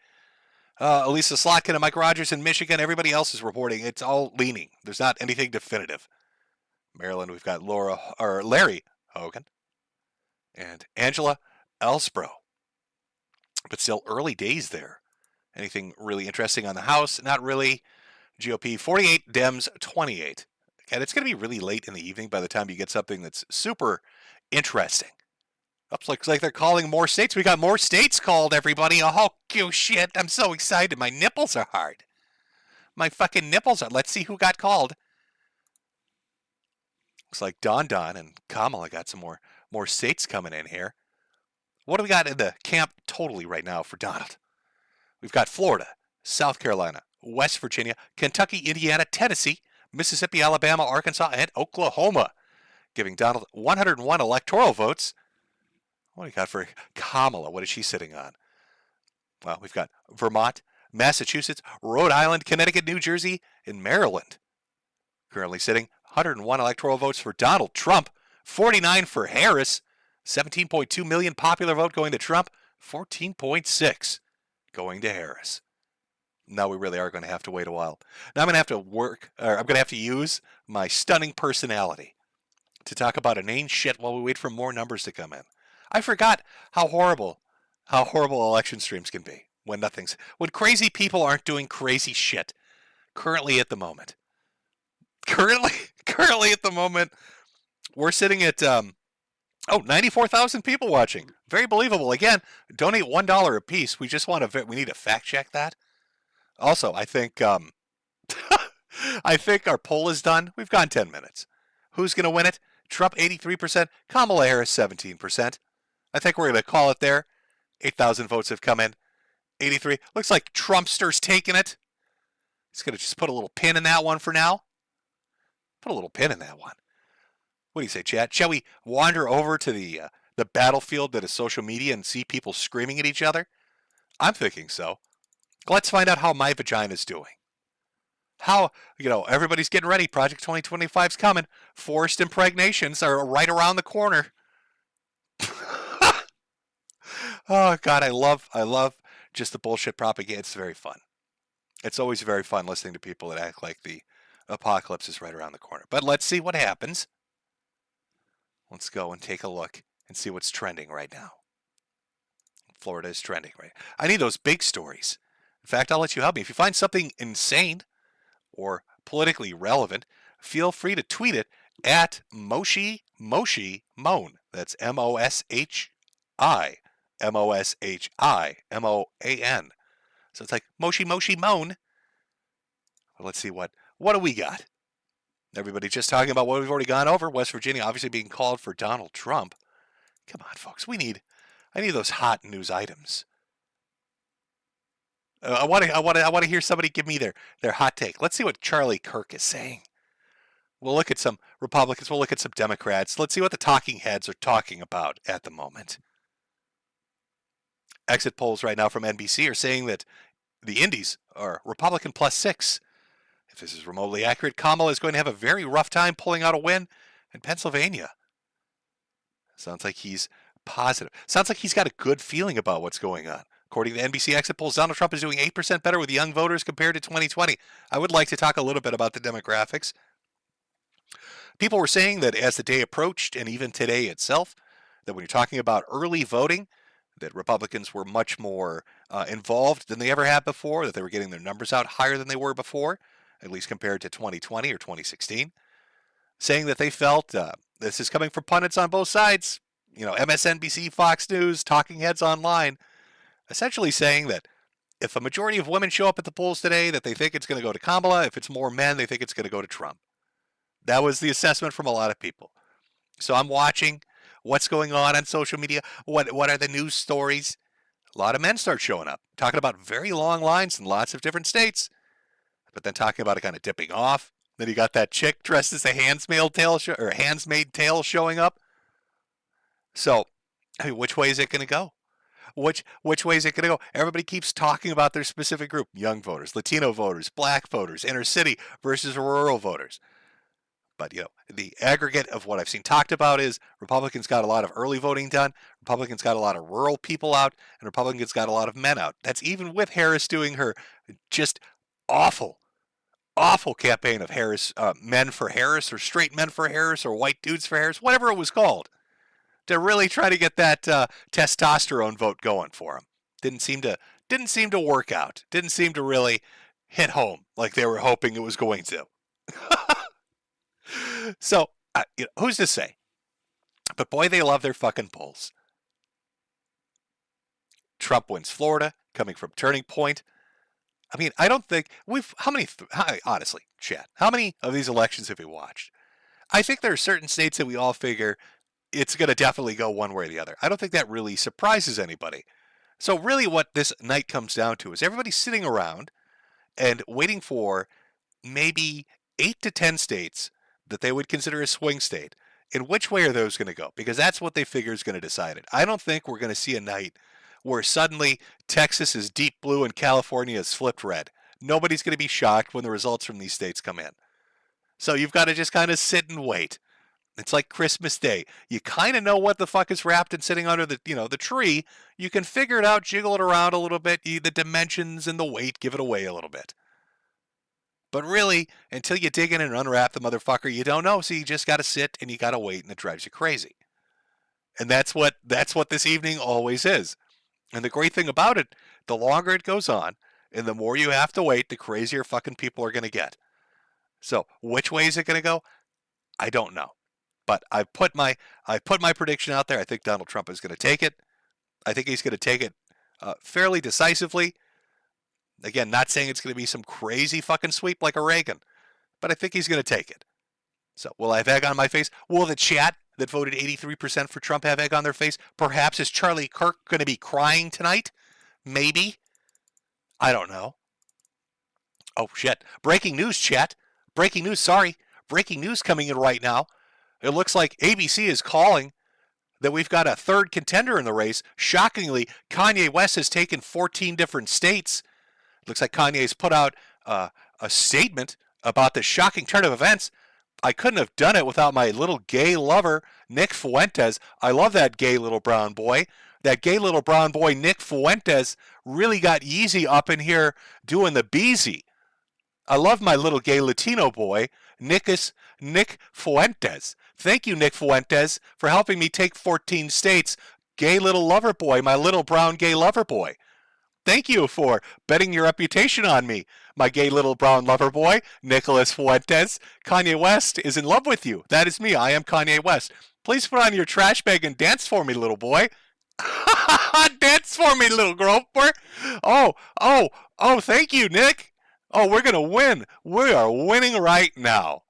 Elisa Slotkin and Mike Rogers in Michigan. Everybody else is reporting. It's all leaning. There's not anything definitive. Maryland, we've got Larry Hogan and Angela Ellsbro. But still early days there. Anything really interesting on the House? Not really. GOP 48, Dems 28. And it's going to be really late in the evening by the time you get something that's super interesting. Looks like they're calling more states. We got more states called, everybody. Oh, shit. I'm so excited. My nipples are hard. My fucking nipples are. Let's see who got called. Looks like Don and Kamala got some more states coming in here. What do we got in the camp totally right now for Donald? We've got Florida, South Carolina, West Virginia, Kentucky, Indiana, Tennessee, Mississippi, Alabama, Arkansas, and Oklahoma, giving Donald 101 electoral votes. What do we got for Kamala? What is she sitting on? Well, we've got Vermont, Massachusetts, Rhode Island, Connecticut, New Jersey, and Maryland. Currently sitting 101 electoral votes for Donald Trump, 49 for Harris, 17.2 million popular vote going to Trump, 14.6 going to Harris. Now we really are going to have to wait a while. Now I'm going to have to use my stunning personality to talk about inane shit while we wait for more numbers to come in. I forgot how horrible election streams can be when crazy people aren't doing crazy shit. Currently at the moment, we're sitting at 94,000 people watching. Very believable. Again, donate $1 a piece. We need to fact check that. Also, I think our poll is done. We've gone 10 minutes. Who's going to win it? Trump 83%, Kamala Harris 17%. I think we're going to call it there. 8,000 votes have come in. 83. Looks like Trumpster's taking it. He's going to just put a little pin in that one for now. Put a little pin in that one. What do you say, chat? Shall we wander over to the battlefield that is social media and see people screaming at each other? I'm thinking so. Let's find out how my vagina's doing. How, everybody's getting ready. Project 2025's coming. Forced impregnations are right around the corner. Oh, God, I love just the bullshit propaganda. It's very fun. It's always very fun listening to people that act like the apocalypse is right around the corner. But let's see what happens. Let's go and take a look and see what's trending right now. Florida is trending, right? I need those big stories. In fact, I'll let you help me. If you find something insane or politically relevant, feel free to tweet it at Moshi Moan. That's MOSHIMOSHIMOAN. So it's like Moshi Moan. Well, let's see what do we got? Everybody just talking about what we've already gone over. West Virginia obviously being called for Donald Trump. Come on, folks. I need those hot news items. I want to hear somebody give me their hot take. Let's see what Charlie Kirk is saying. We'll look at some Republicans. We'll look at some Democrats. Let's see what the talking heads are talking about at the moment. Exit polls right now from NBC are saying that the Indies are Republican +6. If this is remotely accurate, Kamala is going to have a very rough time pulling out a win in Pennsylvania. Sounds like he's positive. Sounds like he's got a good feeling about what's going on. According to NBC exit polls, Donald Trump is doing 8% better with young voters compared to 2020. I would like to talk a little bit about the demographics. People were saying that as the day approached, and even today itself, that when you're talking about early voting, that Republicans were much more involved than they ever had before, that they were getting their numbers out higher than they were before, at least compared to 2020 or 2016, saying that they felt, this is coming from pundits on both sides, MSNBC, Fox News, talking heads online, essentially saying that if a majority of women show up at the polls today, that they think it's going to go to Kamala. If it's more men, they think it's going to go to Trump. That was the assessment from a lot of people. So I'm watching what's going on social media. What are the news stories? A lot of men start showing up, talking about very long lines in lots of different states, but then talking about it kind of dipping off. Then you got that chick dressed as a handsmaid tail showing up. So, which way is it going to go? Which way is it going to go? Everybody keeps talking about their specific group: young voters, Latino voters, black voters, inner city versus rural voters. But, the aggregate of what I've seen talked about is Republicans got a lot of early voting done, Republicans got a lot of rural people out, and Republicans got a lot of men out. That's even with Harris doing her just awful campaign of Harris, men for Harris, or straight men for Harris, or white dudes for Harris, whatever it was called, to really try to get that testosterone vote going for him. Didn't seem to work out. Didn't seem to really hit home like they were hoping it was going to. So, who's to say? But boy, they love their fucking polls. Trump wins Florida, coming from Turning Point. I mean, I don't think honestly, chat, how many of these elections have we watched? I think there are certain states that we all figure it's going to definitely go one way or the other. I don't think that really surprises anybody. So really what this night comes down to is everybody sitting around and waiting for maybe 8 to 10 states that they would consider a swing state. And which way are those going to go? Because that's what they figure is going to decide it. I don't think we're going to see a night where suddenly Texas is deep blue and California is flipped red. Nobody's going to be shocked when the results from these states come in. So you've got to just kind of sit and wait. It's like Christmas Day. You kind of know what the fuck is wrapped and sitting under the tree. You can figure it out, jiggle it around a little bit, the dimensions and the weight, give it away a little bit. But really, until you dig in and unwrap the motherfucker, you don't know. So you just got to sit and you got to wait, and it drives you crazy. And that's what this evening always is. And the great thing about it, the longer it goes on, and the more you have to wait, the crazier fucking people are going to get. So which way is it going to go? I don't know. But I put my prediction out there. I think Donald Trump is going to take it. I think he's going to take it fairly decisively. Again, not saying it's going to be some crazy fucking sweep like a Reagan, but I think he's going to take it. So will I have egg on my face? Will the chat that voted 83% for Trump have egg on their face? Perhaps is Charlie Kirk going to be crying tonight? Maybe. I don't know. Oh, shit. Breaking news, chat. Breaking news, sorry. Breaking news coming in right now. It looks like ABC is calling that we've got a third contender in the race. Shockingly, Kanye West has taken 14 different states. Looks like Kanye's put out a statement about this shocking turn of events. I couldn't have done it without my little gay lover, Nick Fuentes. I love that gay little brown boy. That gay little brown boy, Nick Fuentes, really got Yeezy up in here doing the beezy. I love my little gay Latino boy, Nick Fuentes. Thank you, Nick Fuentes, for helping me take 14 states. Gay little lover boy, my little brown gay lover boy. Thank you for betting your reputation on me, my gay little brown lover boy, Nicholas Fuentes. Kanye West is in love with you. That is me. I am Kanye West. Please put on your trash bag and dance for me, little boy. Dance for me, little groper. Oh, thank you, Nick. Oh, we're going to win. We are winning right now.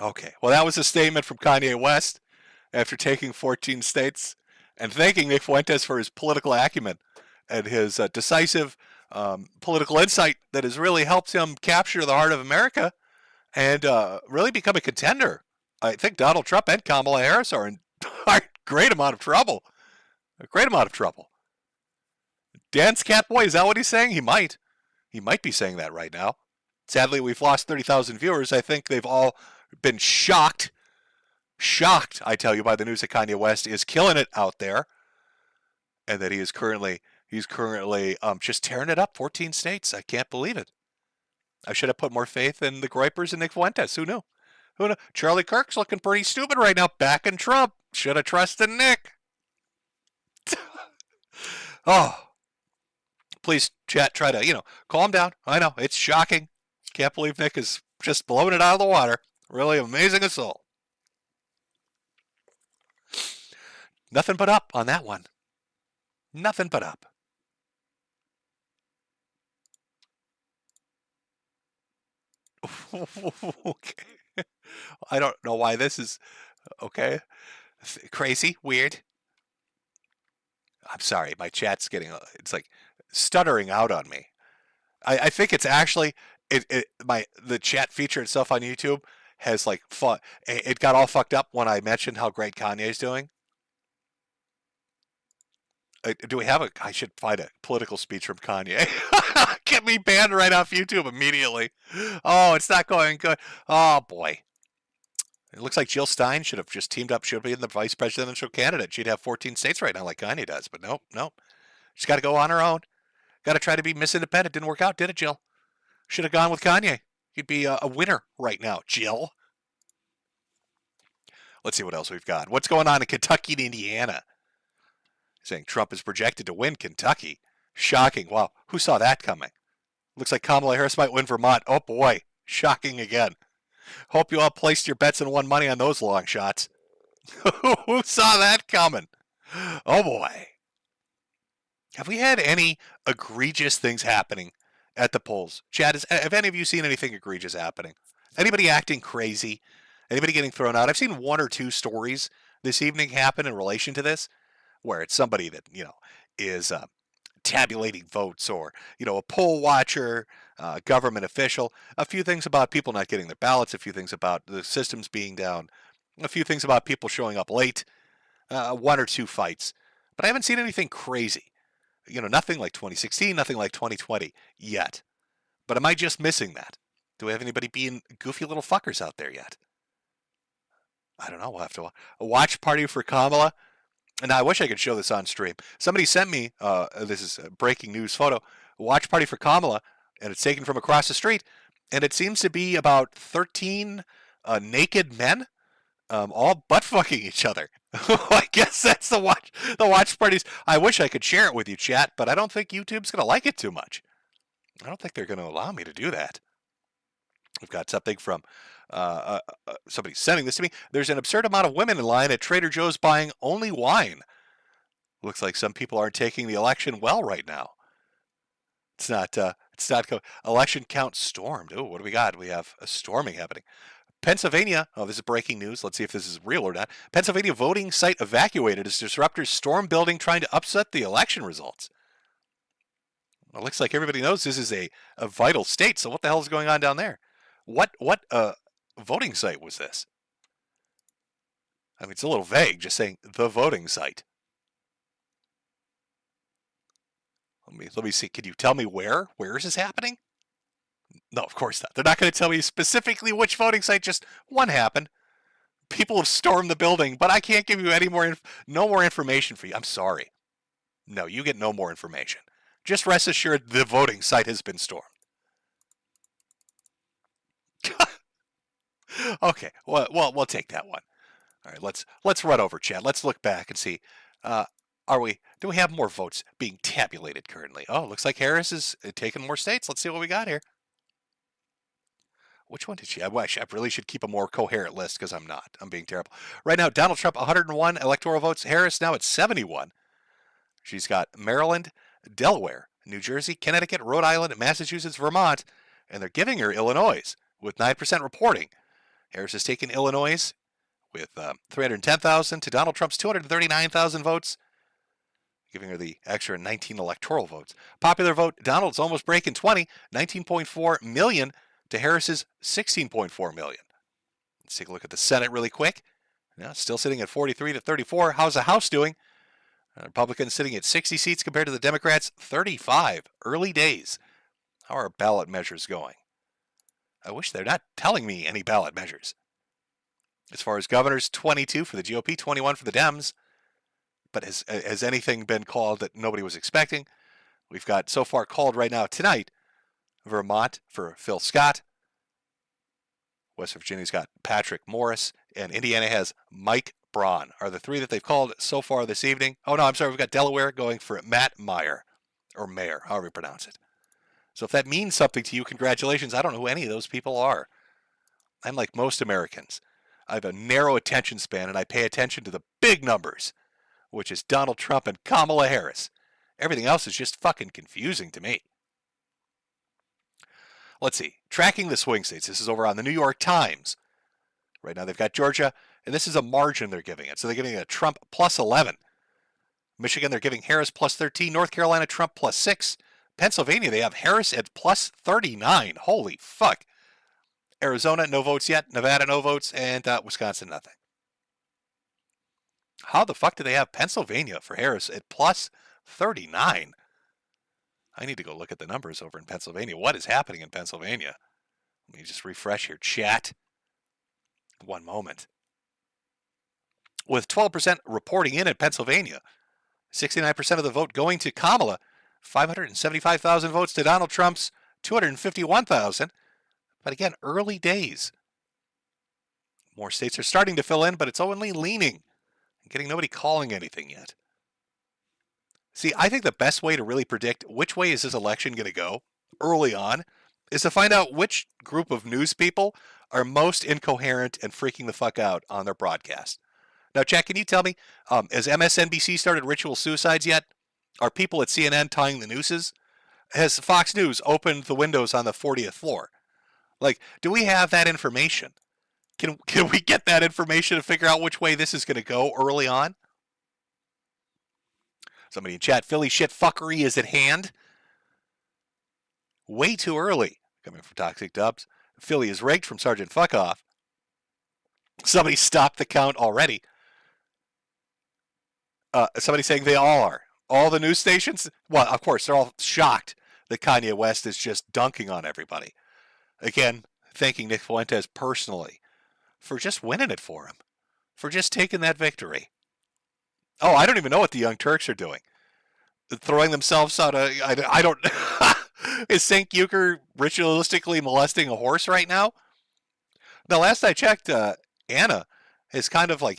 Okay. Well, that was a statement from Kanye West after taking 14 states and thanking Nick Fuentes for his political acumen and his decisive political insight that has really helped him capture the heart of America and really become a contender. I think Donald Trump and Kamala Harris are in a great amount of trouble. A great amount of trouble. Dan's Catboy, is that what he's saying? He might. He might be saying that right now. Sadly, we've lost 30,000 viewers. I think they've all been shocked. Shocked, I tell you, by the news that Kanye West is killing it out there. And that he's currently just tearing it up, 14 states. I can't believe it. I should have put more faith in the Groypers and Nick Fuentes. Who knew? Who knew? Charlie Kirk's looking pretty stupid right now, backing Trump. Should have trusted Nick. Oh. Please, chat, try to, calm down. I know, it's shocking. Can't believe Nick is just blowing it out of the water. Really amazing us all. Nothing but up on that one. Nothing but up. Okay. I don't know why this is, okay, crazy, weird. I'm sorry, my chat's getting, it's like stuttering out on me. I think it's actually, the chat feature itself on YouTube has like, it got all fucked up when I mentioned how great Kanye's doing. Do we have I should find a political speech from Kanye. Get me banned right off YouTube immediately. Oh, it's not going good. Oh, boy. It looks like Jill Stein should have just teamed up, should be in the vice presidential candidate. She'd have 14 states right now like Kanye does, but nope. She's got to go on her own. Got to try to be Miss Independent. Didn't work out, did it, Jill? Should have gone with Kanye. You'd be a winner right now, Jill. Let's see what else we've got. What's going on in Kentucky and Indiana? Saying Trump is projected to win Kentucky. Shocking. Wow. Who saw that coming? Looks like Kamala Harris might win Vermont. Oh, boy. Shocking again. Hope you all placed your bets and won money on those long shots. Who saw that coming? Oh, boy. Have we had any egregious things happening at the polls? Chad, have any of you seen anything egregious happening? Anybody acting crazy? Anybody getting thrown out? I've seen one or two stories this evening happen in relation to this, where it's somebody that, is tabulating votes or, a poll watcher, government official, a few things about people not getting their ballots, a few things about the systems being down, a few things about people showing up late, one or two fights. But I haven't seen anything crazy. Nothing like 2016, nothing like 2020 yet. But am I just missing that? Do we have anybody being goofy little fuckers out there yet? I don't know. We'll have to a watch party for Kamala. And I wish I could show this on stream. Somebody sent me, this is a breaking news photo, a watch party for Kamala, and it's taken from across the street. And it seems to be about 13 naked men, all butt fucking each other. I guess that's the watch parties. I wish I could share it with you, chat, but I don't think YouTube's going to like it too much. I don't think they're going to allow me to do that. We've got something from somebody sending this to me. There's an absurd amount of women in line at Trader Joe's buying only wine. Looks like some people aren't taking the election well right now. It's not election count stormed. Oh, what do we got? We have a storming happening. Pennsylvania, this is breaking news. Let's see if this is real or not. Pennsylvania voting site evacuated as disruptors storm building trying to upset the election results. Well, it looks like everybody knows this is a vital state, so what the hell is going on down there? What voting site was this? I mean, it's a little vague, just saying the voting site. Let me see. Can you tell me where? Where is this happening? No, of course not. They're not going to tell me specifically which voting site. Just one happened. People have stormed the building, but I can't give you no more information for you. I'm sorry. No, you get no more information. Just rest assured the voting site has been stormed. Okay, well, we'll take that one. All right, let's run over, chat. Let's look back and see. Do we have more votes being tabulated currently? Oh, looks like Harris is taking more states. Let's see what we got here. Which one did she? I really should keep a more coherent list because I'm not. I'm being terrible. Right now, Donald Trump, 101 electoral votes. Harris now at 71. She's got Maryland, Delaware, New Jersey, Connecticut, Rhode Island, Massachusetts, Vermont, and they're giving her Illinois with 9% reporting. Harris has taken Illinois with 310,000 to Donald Trump's 239,000 votes, giving her the extra 19 electoral votes. Popular vote, Donald's almost breaking 20, 19.4 million to Harris's 16.4 million. Let's take a look at the Senate really quick. Now, still sitting at 43 to 34. How's the House doing? Republicans sitting at 60 seats compared to the Democrats' 35. Early days. How are ballot measures going? I wish they're not telling me any ballot measures. As far as governors, 22 for the GOP, 21 for the Dems. But has anything been called that nobody was expecting? We've got so far called right now tonight, Vermont for Phil Scott. West Virginia's got Patrick Morris, and Indiana has Mike Braun, are the three that they've called so far this evening. Oh, no, I'm sorry. We've got Delaware going for Matt Meyer, or Mayer, however you pronounce it. So if that means something to you, congratulations. I don't know who any of those people are. I'm like most Americans. I have a narrow attention span, and I pay attention to the big numbers, which is Donald Trump and Kamala Harris. Everything else is just fucking confusing to me. Let's see. Tracking the swing states. This is over on the New York Times. Right now they've got Georgia, and this is a margin they're giving it. So they're giving it a Trump plus 11. Michigan, they're giving Harris plus 13. North Carolina, Trump plus 6. Pennsylvania, they have Harris at plus 39. Holy fuck. Arizona, no votes yet. Nevada, no votes. And Wisconsin, nothing. How the fuck do they have Pennsylvania for Harris at plus 39? I need to go look at the numbers over in Pennsylvania. What is happening in Pennsylvania? Let me just refresh here. Chat. One moment. With 12% reporting in Pennsylvania, 69% of the vote going to Kamala, 575,000 votes to Donald Trump's 251,000. But again, early days. More states are starting to fill in, but it's only leaning. Getting nobody calling anything yet. See, I think the best way to really predict which way is this election going to go early on is to find out which group of news people are most incoherent and freaking the fuck out on their broadcast. Now, Jack, can you tell me, has MSNBC started ritual suicides yet? Are people at CNN tying the nooses? Has Fox News opened the windows on the 40th floor? Like, do we have that information? Can we get that information to figure out which way this is going to go early on? Somebody in chat, Philly shit fuckery is at hand. Way too early. Coming from Toxic Dubs. Philly is rigged from Sergeant Fuckoff. Somebody stopped the count already. Somebody saying they all are. All the news stations? Well, of course, they're all shocked that Kanye West is just dunking on everybody. Again, thanking Nick Fuentes personally for just winning it for him. For just taking that victory. Oh, I don't even know what the Young Turks are doing. Throwing themselves out of... I don't... Is St. Euchre ritualistically molesting a horse right now? Now, last I checked, Anna has kind of like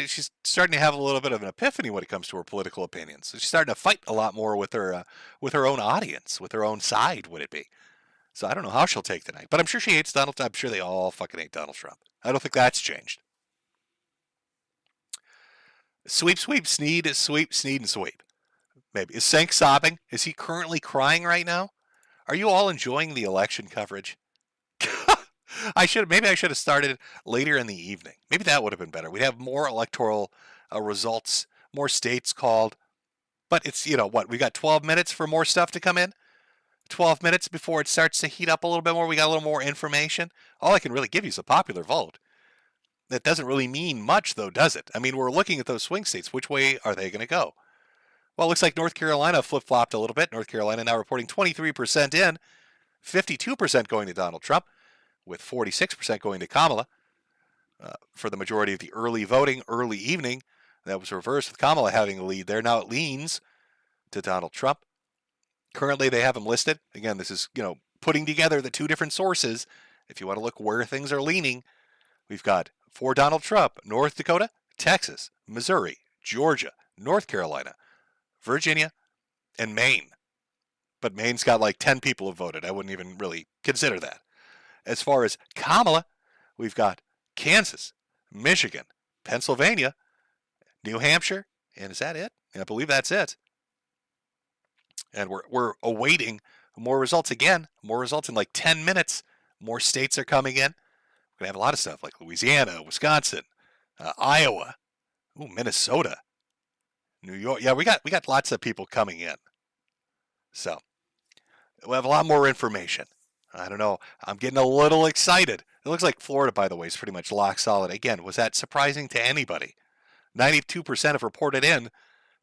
she's starting to have a little bit of an epiphany when it comes to her political opinions. So she's starting to fight a lot more with her own audience, with her own side, would it be? So I don't know how she'll take the night. But I'm sure she hates Donald Trump. I'm sure they all fucking hate Donald Trump. I don't think that's changed. Sweep, sweep, sneed, and sweep. Maybe. Is Sank sobbing? Is he currently crying right now? Are you all enjoying the election coverage? Maybe I should have started later in the evening. Maybe that would have been better. We'd have more electoral results, more states called. But it's, we got 12 minutes for more stuff to come in? 12 minutes before it starts to heat up a little bit more. We got a little more information. All I can really give you is a popular vote. That doesn't really mean much, though, does it? I mean, we're looking at those swing states. Which way are they going to go? Well, it looks like North Carolina flip-flopped a little bit. North Carolina now reporting 23% in, 52% going to Donald Trump, with 46% going to Kamala. For the majority of the early voting, early evening, that was reversed with Kamala having the lead there. Now it leans to Donald Trump. Currently, they have him listed. Again, this is, putting together the two different sources. If you want to look where things are leaning, we've got for Donald Trump, North Dakota, Texas, Missouri, Georgia, North Carolina, Virginia, and Maine. But Maine's got like 10 people who voted. I wouldn't even really consider that. As far as Kamala, we've got Kansas, Michigan, Pennsylvania, New Hampshire, and is that it? I believe that's it. And we're awaiting more results again. More results in like 10 minutes. More states are coming in. We're going to have a lot of stuff like Louisiana, Wisconsin, Iowa, Minnesota, New York. Yeah, we got lots of people coming in. So we'll have a lot more information. I don't know. I'm getting a little excited. It looks like Florida, by the way, is pretty much lock solid. Again, was that surprising to anybody? 92% have reported in.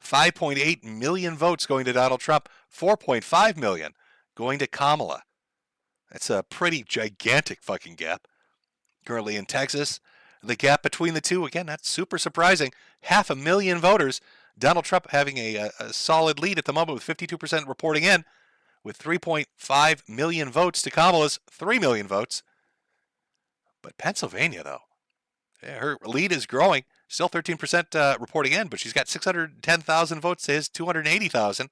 5.8 million votes going to Donald Trump. 4.5 million going to Kamala. That's a pretty gigantic fucking gap. Currently in Texas, the gap between the two, again, that's super surprising. 500,000 voters. Donald Trump having a solid lead at the moment with 52% reporting in, with 3.5 million votes to Kamala's 3 million votes. But Pennsylvania, though, her lead is growing. Still 13% reporting in, but she's got 610,000 votes to his 280,000,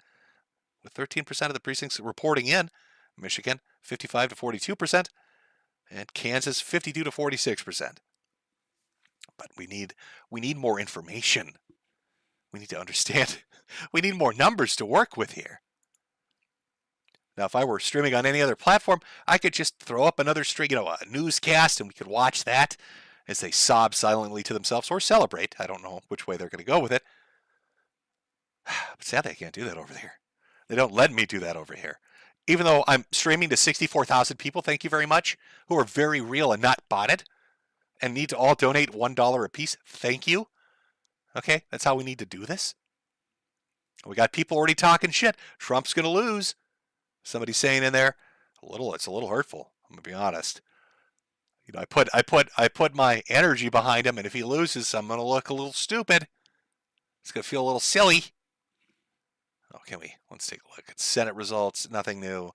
with 13% of the precincts reporting in. Michigan, 55 to 42%, and Kansas, 52 to 46%. But we need more information. We need to understand. We need more numbers to work with here. Now, if I were streaming on any other platform, I could just throw up another a newscast, and we could watch that as they sob silently to themselves or celebrate. I don't know which way they're going to go with it. But sadly, I can't do that over there. They don't let me do that over here. Even though I'm streaming to 64,000 people, thank you very much, who are very real and not botted, and need to all donate $1 a piece. Thank you. Okay, that's how we need to do this. We got people already talking shit. Trump's going to lose. Somebody's saying in there, it's a little hurtful. I'm going to be honest. I put my energy behind him, and if he loses, I'm going to look a little stupid. It's going to feel a little silly. Oh, let's take a look at Senate results. Nothing new.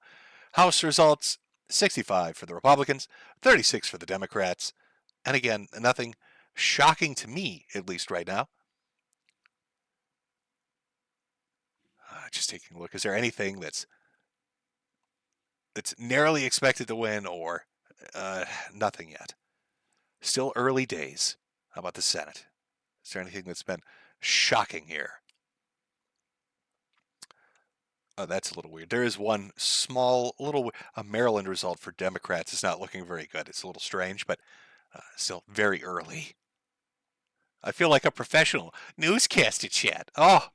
House results, 65 for the Republicans, 36 for the Democrats. And again, nothing shocking to me, at least right now. Just taking a look. Is there anything that's narrowly expected to win, or nothing yet? Still early days. How about the Senate? Is there anything that's been shocking here? Oh, that's a little weird. There is one small, a Maryland result for Democrats is not looking very good. It's a little strange, but still very early. I feel like a professional newscaster, chat. Oh,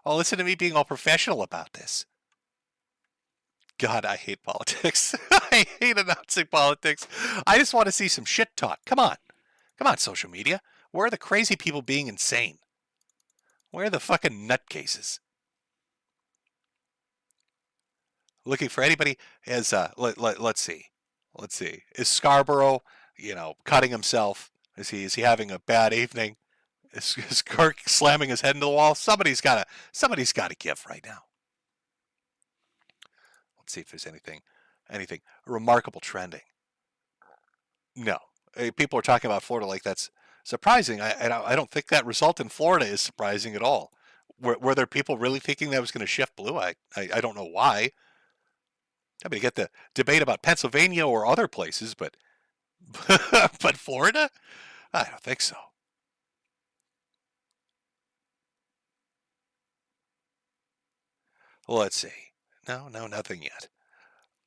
listen to me being all professional about this. God, I hate politics. I hate announcing politics. I just want to see some shit talk. Come on, social media. Where are the crazy people being insane? Where are the fucking nutcases? Looking for anybody as let's see. Is Scarborough, cutting himself? Is he having a bad evening? Is Kirk slamming his head into the wall? Somebody's got to give right now. Let's see if there's anything remarkable trending. No, people are talking about Florida like that's surprising. I don't think that result in Florida is surprising at all. Were there people really thinking that was going to shift blue? I don't know why. I mean, you get the debate about Pennsylvania or other places, but Florida? I don't think so. Let's see. No, nothing yet.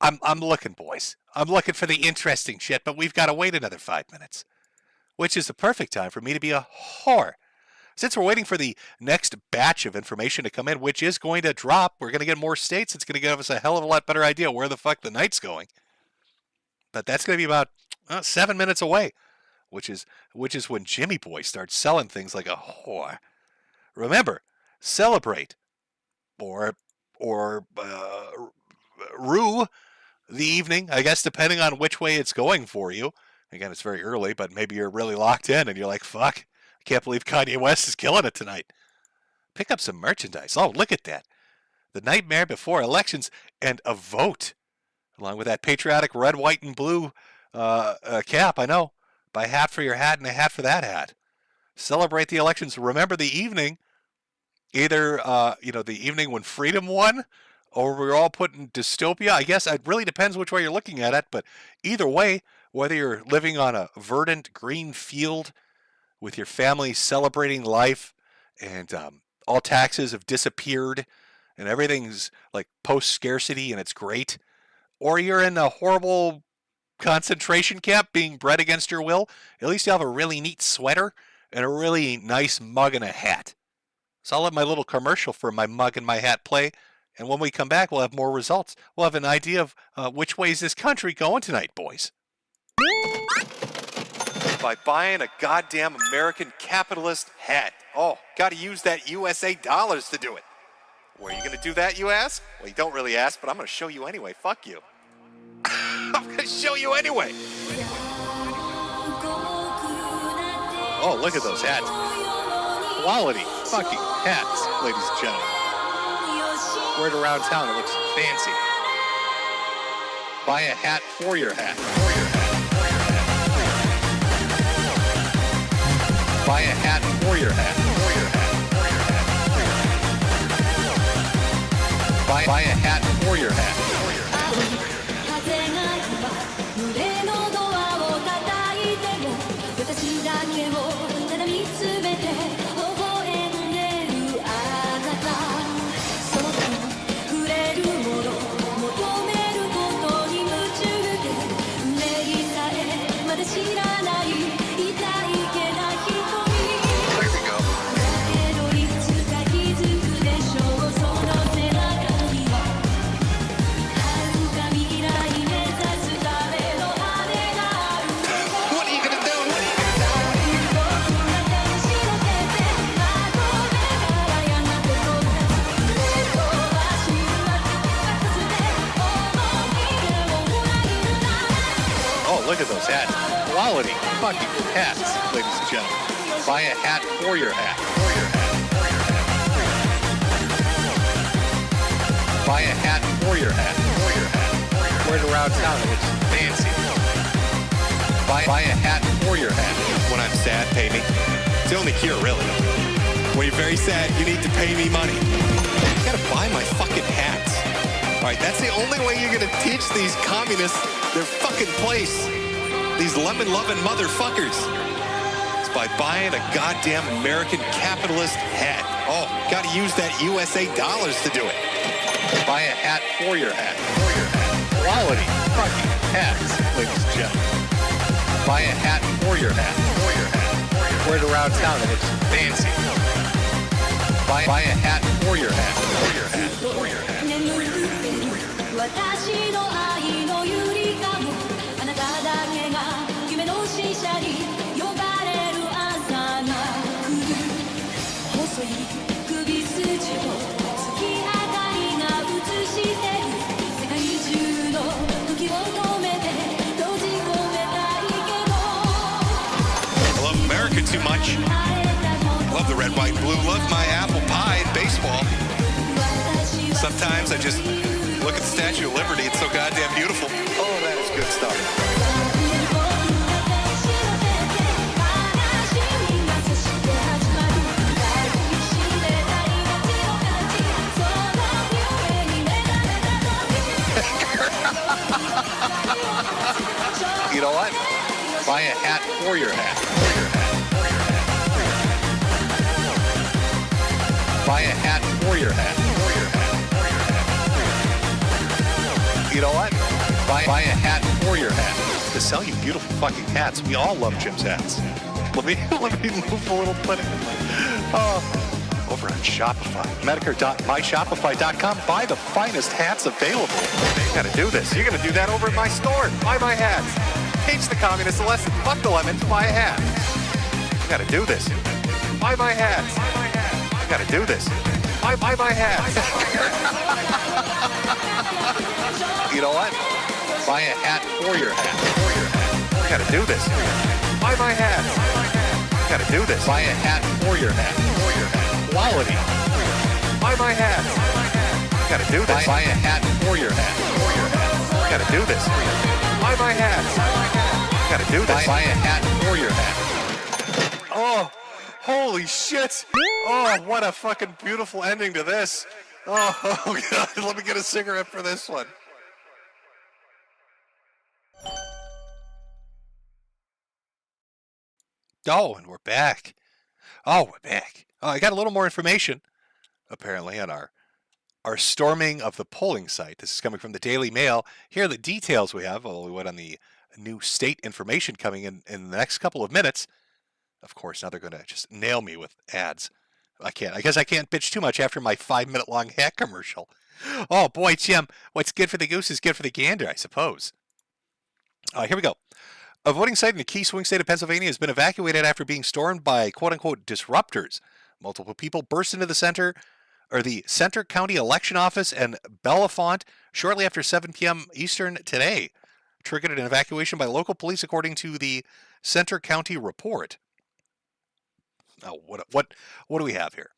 I'm looking, boys. I'm looking for the interesting shit, but we've got to wait another 5 minutes, which is the perfect time for me to be a whore. Since we're waiting for the next batch of information to come in, which is going to drop, we're going to get more states. It's going to give us a hell of a lot better idea where the fuck the night's going. But that's going to be about 7 minutes away, which is when Jimmy Boy starts selling things like a whore. Remember, celebrate or rue the evening, I guess, depending on which way it's going for you. Again, it's very early, but maybe you're really locked in and you're like, fuck, I can't believe Kanye West is killing it tonight. Pick up some merchandise. Oh, look at that. The nightmare before elections and a vote. Along with that patriotic red, white, and blue cap, I know. Buy a hat for your hat and a hat for that hat. Celebrate the elections. Remember the evening, either, the evening when freedom won, or we're all put in dystopia. I guess it really depends which way you're looking at it, but either way, whether you're living on a verdant green field with your family celebrating life and all taxes have disappeared and everything's like post-scarcity and it's great, or you're in a horrible concentration camp being bred against your will, at least you have a really neat sweater and a really nice mug and a hat. So I'll let my little commercial for my mug and my hat play, and when we come back, we'll have more results. We'll have an idea of which way is this country going tonight, boys. By buying a goddamn American capitalist hat. Oh, gotta use that USA dollars to do it. Where are you gonna do that, you ask? Well, you don't really ask, but I'm gonna show you anyway. Fuck you. I'm gonna show you anyway. Oh, look at those hats. Quality fucking hats, ladies and gentlemen. Wear it around town, it looks fancy. Buy a hat for your hat. Buy a hat for your hat. Buy a hat for your hat. Look at those hats. Quality fucking hats, ladies and gentlemen. Buy a hat for your hat. Buy a hat for your hat. Wear it around town, it looks fancy. Buy a hat for your hat. When I'm sad, pay me. It's only here, really. When you're very sad, you need to pay me money. You gotta buy my fucking hats. Alright, that's the only way you're gonna teach these communists their fucking place. These lemon-loving motherfuckers. It's by buying a goddamn American capitalist hat. Oh, gotta use that USA dollars to do it. Buy a hat for your hat. Quality fucking hats, ladies and gentlemen. Buy a hat for your hat. Wear it around town, it looks fancy. Buy a hat for your hat. For your hat. I love America too much. Love the red, white, blue. Love my apple pie and baseball. Sometimes I just look at the Statue of Liberty. It's so goddamn beautiful. Oh, that is good stuff. You know what? Buy a hat for your hat. Buy a hat for your hat. You know what? Buy a hat for your hat. To sell you beautiful fucking hats. We all love Jim's hats. Let me move a little bit. Over on Shopify. Metokur.myshopify.com. Buy the finest hats available. You gotta do this. You're gonna do that over at my store. Buy my hats. Teach the communists a lesson. Fuck the lemons. Buy a hat. You gotta do this. Buy my hats. You gotta do this. Buy my hats. You know what? Buy a hat for your hat. You gotta do this. Buy my hats. You gotta do this. Buy a hat for your hat. Quality. Buy my hats. You gotta do this. Buy a hat for your hat. You gotta do this. Buy my hats. You gotta do this. Buy a hat for your hat. Oh, holy shit. Oh, what a fucking beautiful ending to this. Oh, God. Let me get a cigarette for this one. Oh, and we're back. Oh, we're back. I got a little more information, apparently, on our are storming of the polling site. This is coming from the Daily Mail. Here are the details we have. Well, we went on the new state information coming in the next couple of minutes. Of course, now they're going to just nail me with ads. I guess I can't bitch too much after my 5-minute long hack commercial. Oh boy, Jim, what's good for the goose is good for the gander, I suppose. Here we go. A voting site in the key swing state of Pennsylvania has been evacuated after being stormed by quote-unquote disruptors. Multiple people burst into the Center County Election Office and Bellefonte shortly after 7 p.m. Eastern today, triggered an evacuation by local police, according to the Center County report. Oh, what do we have here?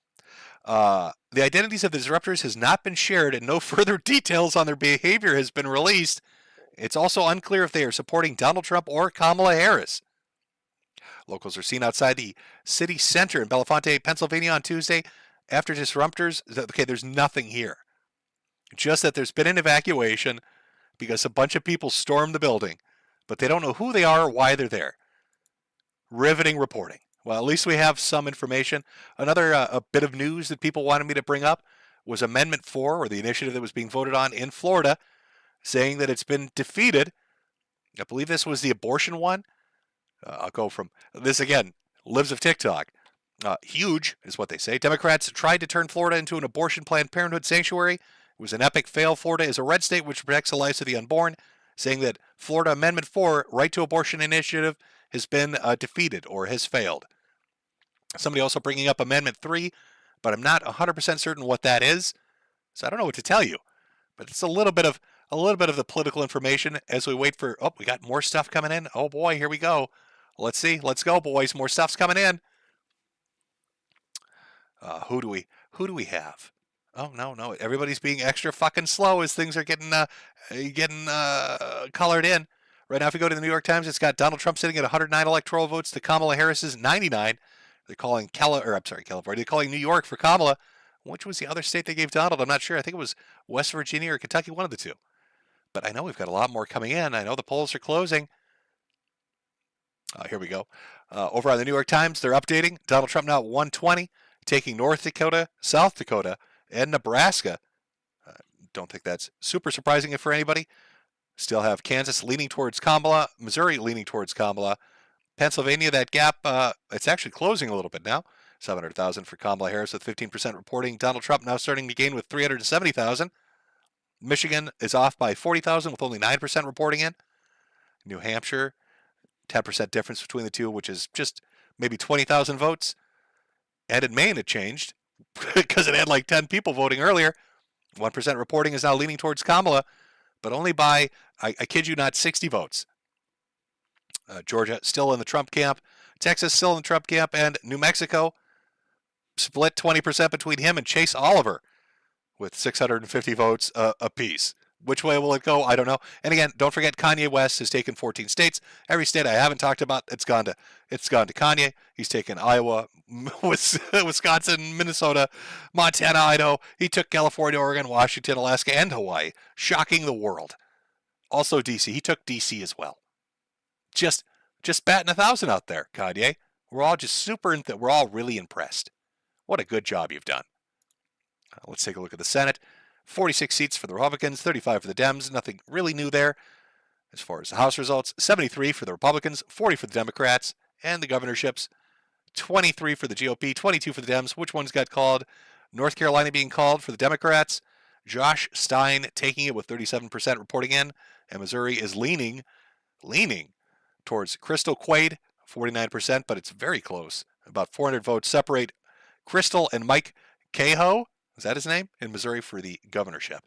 The identities of the disruptors has not been shared, and no further details on their behavior has been released. It's also unclear if they are supporting Donald Trump or Kamala Harris. Locals are seen outside the city center in Bellefonte, Pennsylvania on Tuesday after disruptors. Okay, there's nothing here. Just that there's been an evacuation because a bunch of people stormed the building, but they don't know who they are or why they're there. Riveting reporting. Well, at least we have some information. Another a bit of news that people wanted me to bring up was Amendment 4, or the initiative that was being voted on in Florida, saying that it's been defeated. I believe this was the abortion one. I'll go from this again. Lives of TikTok. Huge is what they say. Democrats tried to turn Florida into an abortion Planned Parenthood sanctuary. It was an epic fail. Florida is a red state which protects the lives of the unborn, saying that Florida Amendment 4, right to abortion initiative, has been defeated or has failed. Somebody also bringing up Amendment 3, but I'm not 100% certain what that is, so I don't know what to tell you. But it's a little bit of the political information as we wait for. Oh, we got more stuff coming in. Oh boy, here we go. Let's see. Let's go, boys. More stuff's coming in. Who do we have? Oh no. Everybody's being extra fucking slow as things are getting colored in. Right now, if you go to the New York Times, it's got Donald Trump sitting at 109 electoral votes to Kamala Harris's 99. They're calling California. They're calling New York for Kamala. Which was the other state they gave Donald? I'm not sure. I think it was West Virginia or Kentucky, one of the two. But I know we've got a lot more coming in. I know the polls are closing. Here we go. Over on the New York Times, they're updating. Donald Trump now at 120, taking North Dakota, South Dakota, and Nebraska. Don't think that's super surprising for anybody. Still have Kansas leaning towards Kamala, Missouri leaning towards Kamala. Pennsylvania, that gap, it's actually closing a little bit now. 700,000 for Kamala Harris with 15% reporting. Donald Trump now starting to gain with 370,000. Michigan is off by 40,000 with only 9% reporting in. New Hampshire, 10% difference between the two, which is just maybe 20,000 votes. And in Maine, it changed because it had like 10 people voting earlier. 1% reporting is now leaning towards Kamala, but only by, I kid you not, 60 votes. Georgia still in the Trump camp. Texas still in the Trump camp. And New Mexico split 20% between him and Chase Oliver with 650 votes apiece. Which way will it go? I don't know. And again, don't forget Kanye West has taken 14 states. Every state I haven't talked about, it's gone to Kanye. He's taken Iowa, Wisconsin, Minnesota, Montana, Idaho. He took California, Oregon, Washington, Alaska, and Hawaii. Shocking the world. Also DC. He took DC as well. Just batting 1,000 out there, Kanye. We're all just we're all really impressed. What a good job you've done. Let's take a look at the Senate. 46 seats for the Republicans, 35 for the Dems. Nothing really new there. As far as the House results, 73 for the Republicans, 40 for the Democrats, and the governorships, 23 for the GOP, 22 for the Dems. Which ones got called? North Carolina being called for the Democrats. Josh Stein taking it with 37% reporting in, and Missouri is leaning towards Crystal Quaid, 49%, but it's very close. About 400 votes separate Crystal and Mike Cahoe, is that his name, in Missouri for the governorship.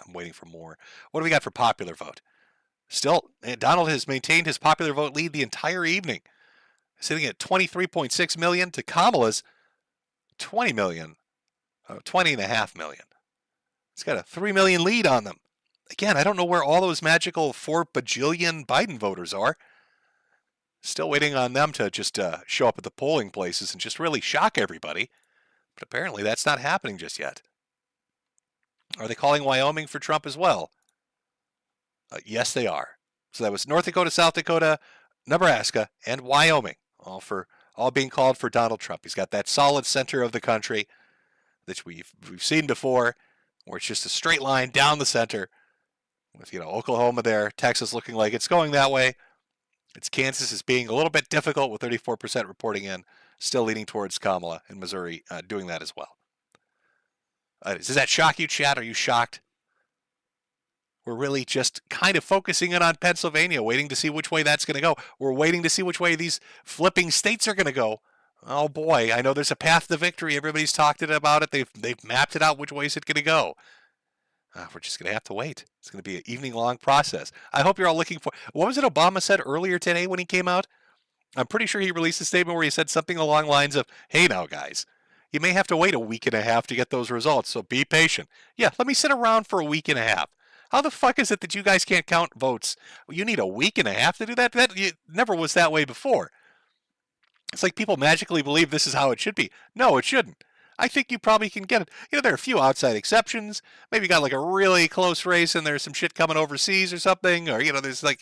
I'm waiting for more. What do we got for popular vote? Still, Donald has maintained his popular vote lead the entire evening, sitting at 23.6 million to Kamala's 20.5 million. It's got a 3 million lead on them. Again, I don't know where all those magical 4 bajillion Biden voters are. Still waiting on them to just show up at the polling places and just really shock everybody. But apparently that's not happening just yet. Are they calling Wyoming for Trump as well? Yes, they are. So that was North Dakota, South Dakota, Nebraska, and Wyoming, all being called for Donald Trump. He's got that solid center of the country. that we've seen before, where it's just a straight line down the center with, Oklahoma there, Texas looking like it's going that way. It's Kansas is being a little bit difficult with 34% reporting in, still leaning towards Kamala, and Missouri doing that as well. Does that shock you, chat? Are you shocked? We're really just kind of focusing in on Pennsylvania, waiting to see which way that's going to go. We're waiting to see which way these flipping states are going to go. Oh boy, I know there's a path to victory. Everybody's talked about it. They've mapped it out. Which way is it going to go? We're just going to have to wait. It's going to be an evening-long process. I hope you're all looking for... What was it Obama said earlier today when he came out? I'm pretty sure he released a statement where he said something along the lines of, hey now, guys, you may have to wait a week and a half to get those results, so be patient. Yeah, let me sit around for a week and a half. How the fuck is it that you guys can't count votes? You need a week and a half to do that? That never was that way before. It's like people magically believe this is how it should be. No, it shouldn't. I think you probably can get it. There are a few outside exceptions. Maybe you got like a really close race and there's some shit coming overseas or something. Or, there's like,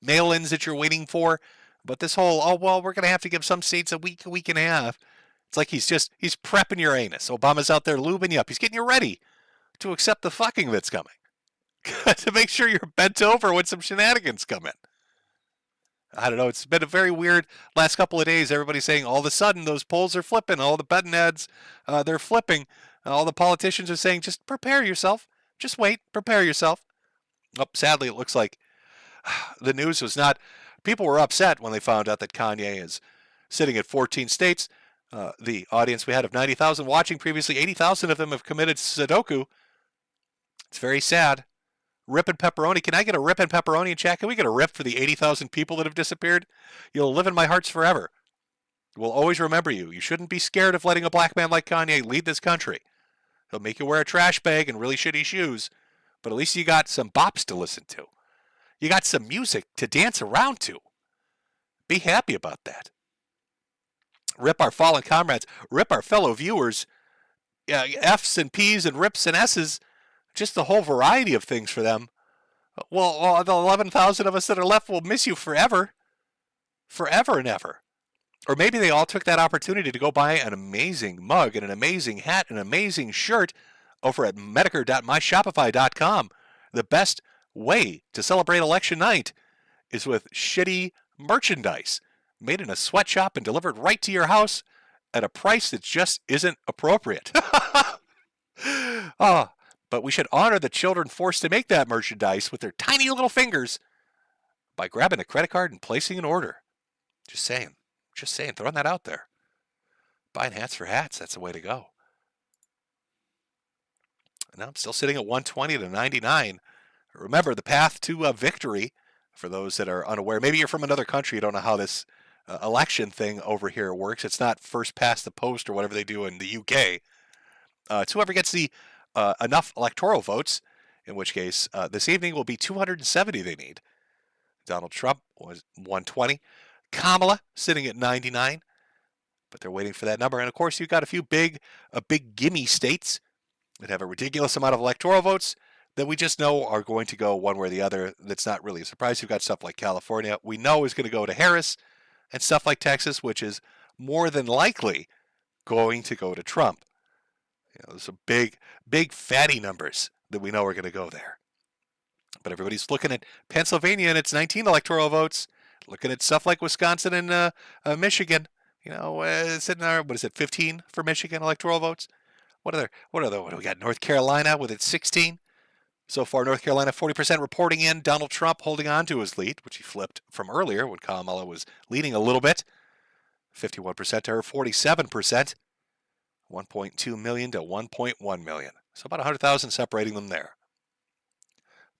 mail-ins that you're waiting for. But this whole, we're going to have to give some states a week and a half. It's like he's prepping your anus. Obama's out there lubing you up. He's getting you ready to accept the fucking that's coming. To make sure you're bent over when some shenanigans come in. I don't know. It's been a very weird last couple of days. Everybody's saying all of a sudden those polls are flipping. All the betting heads, they're flipping. All the politicians are saying just prepare yourself. Just wait. Prepare yourself. Sadly, it looks like the news was not... People were upset when they found out that Kanye is sitting at 14 states. The audience we had of 90,000 watching previously, 80,000 of them have committed Sudoku. It's very sad. Rip and pepperoni. Can I get a rip and pepperoni in chat? Can we get a rip for the 80,000 people that have disappeared? You'll live in my hearts forever. We'll always remember you. You shouldn't be scared of letting a black man like Kanye lead this country. He'll make you wear a trash bag and really shitty shoes, but at least you got some bops to listen to. You got some music to dance around to. Be happy about that. Rip our fallen comrades. Rip our fellow viewers. F's and P's and rips and S's. Just the whole variety of things for them. Well, the 11,000 of us that are left will miss you forever. Forever and ever. Or maybe they all took that opportunity to go buy an amazing mug and an amazing hat and an amazing shirt over at metokur.myshopify.com. The best way to celebrate election night is with shitty merchandise made in a sweatshop and delivered right to your house at a price that just isn't appropriate. But we should honor the children forced to make that merchandise with their tiny little fingers by grabbing a credit card and placing an order. Just saying, throwing that out there. Buying hats for hats, that's the way to go. And now I'm still sitting at 120 to 99. Remember, the path to victory, for those that are unaware, maybe you're from another country, you don't know how this election thing over here works. It's not first past the post or whatever they do in the UK. It's whoever gets the enough electoral votes, in which case this evening will be 270 they need. Donald Trump was 120. Kamala sitting at 99, but they're waiting for that number. And of course, you've got a few big gimme states that have a ridiculous amount of electoral votes that we just know are going to go one way or the other. That's not really a surprise. You've got stuff like California, we know is going to go to Harris, and stuff like Texas, which is more than likely going to go to Trump. There's some big fatty numbers that we know are going to go there. But everybody's looking at Pennsylvania and its 19 electoral votes, looking at stuff like Wisconsin and Michigan. Sitting there, 15 for Michigan electoral votes? What do we got? North Carolina with its 16. So far, North Carolina, 40% reporting in. Donald Trump holding on to his lead, which he flipped from earlier when Kamala was leading a little bit. 51% to her, 47%. 1.2 million to 1.1 million. So about 100,000 separating them there.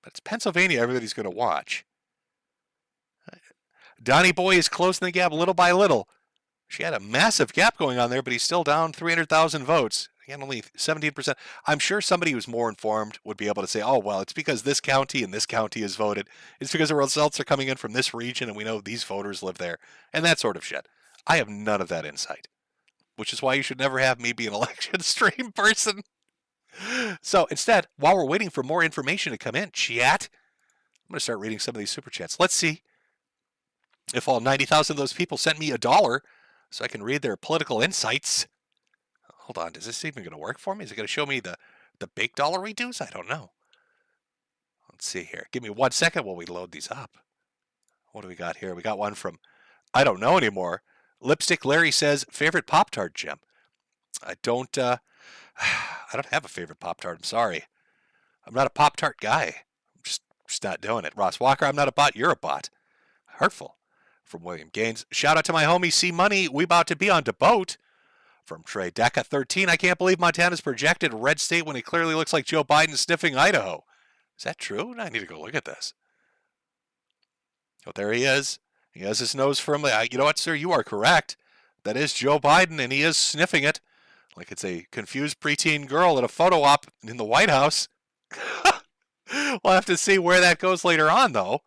But it's Pennsylvania everybody's going to watch. Donnie Boy is closing the gap little by little. She had a massive gap going on there, but he's still down 300,000 votes. Again, only 17%. I'm sure somebody who's more informed would be able to say, oh, well, it's because this county and this county has voted. It's because the results are coming in from this region and we know these voters live there. And that sort of shit. I have none of that insight. Which is why you should never have me be an election stream person. So instead, while we're waiting for more information to come in, chat, I'm going to start reading some of these super chats. Let's see if all 90,000 of those people sent me $1 so I can read their political insights. Hold on, is this even going to work for me? Is it going to show me the big dollar redos? I don't know. Let's see here. Give me 1 second while we load these up. What do we got here? We got one from, I don't know anymore. Lipstick Larry says, favorite Pop-Tart, Jim. I don't have a favorite Pop-Tart. I'm sorry. I'm not a Pop-Tart guy. I'm just not doing it. Ross Walker, I'm not a bot. You're a bot. Hurtful. From William Gaines. Shout out to my homie C Money. We about to be on to boat. From Trey Deca 13. I can't believe Montana's projected red state when it clearly looks like Joe Biden sniffing Idaho. Is that true? I need to go look at this. Oh, there he is. He has his nose firmly. You know what, sir? You are correct. That is Joe Biden, and he is sniffing it like it's a confused preteen girl at a photo op in the White House. We'll have to see where that goes later on, though.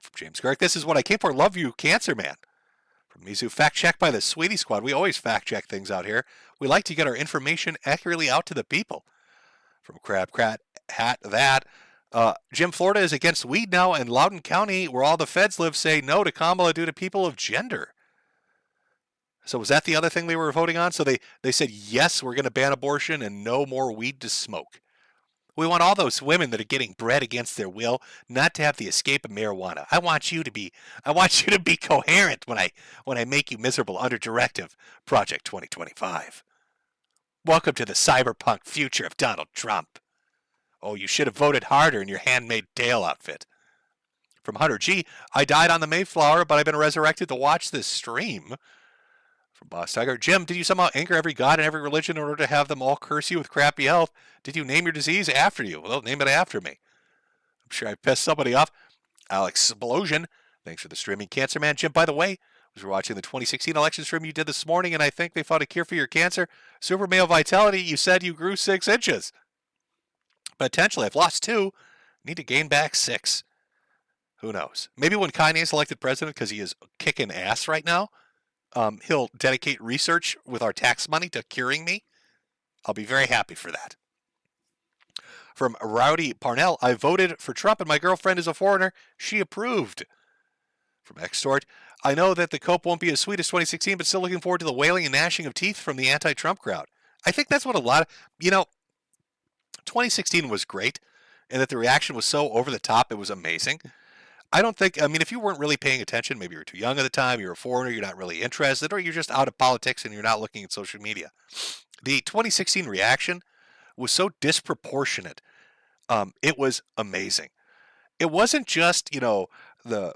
From James Kirk, this is what I came for. Love you, Cancer Man. From Mizu, fact check by the Sweetie Squad. We always fact check things out here. We like to get our information accurately out to the people. From Crab Hat, that. Jim, Florida is against weed now, and Loudoun County, where all the feds live, say no to Kamala due to people of gender. So was that the other thing they were voting on? So they said, yes, we're going to ban abortion and no more weed to smoke. We want all those women that are getting bred against their will not to have the escape of marijuana. I want you to be coherent when I make you miserable under directive. Project 2025. Welcome to the cyberpunk future of Donald Trump. Oh, you should have voted harder in your Handmaid's Tale outfit. From Hunter G, I died on the Mayflower, but I've been resurrected to watch this stream. From Boss Tiger, Jim, did you somehow anchor every god and every religion in order to have them all curse you with crappy health? Did you name your disease after you? Well, name it after me. I'm sure I pissed somebody off. Alex Explosion, thanks for the streaming. Cancer Man, Jim, by the way, was watching the 2016 election stream you did this morning, and I think they found a cure for your cancer. Super male vitality, you said you grew 6 inches. Potentially, I've lost 2. Need to gain back 6. Who knows? Maybe when Kanye's elected president, because he is kicking ass right now, he'll dedicate research with our tax money to curing me. I'll be very happy for that. From Rowdy Parnell, I voted for Trump and my girlfriend is a foreigner. She approved. From Extort, I know that the cope won't be as sweet as 2016, but still looking forward to the wailing and gnashing of teeth from the anti-Trump crowd. I think that's what a lot of, 2016 was great, and that the reaction was so over the top, it was amazing. If you weren't really paying attention, maybe you were too young at the time, you're a foreigner, you're not really interested, or you're just out of politics and you're not looking at social media. The 2016 reaction was so disproportionate. It was amazing. It wasn't just, the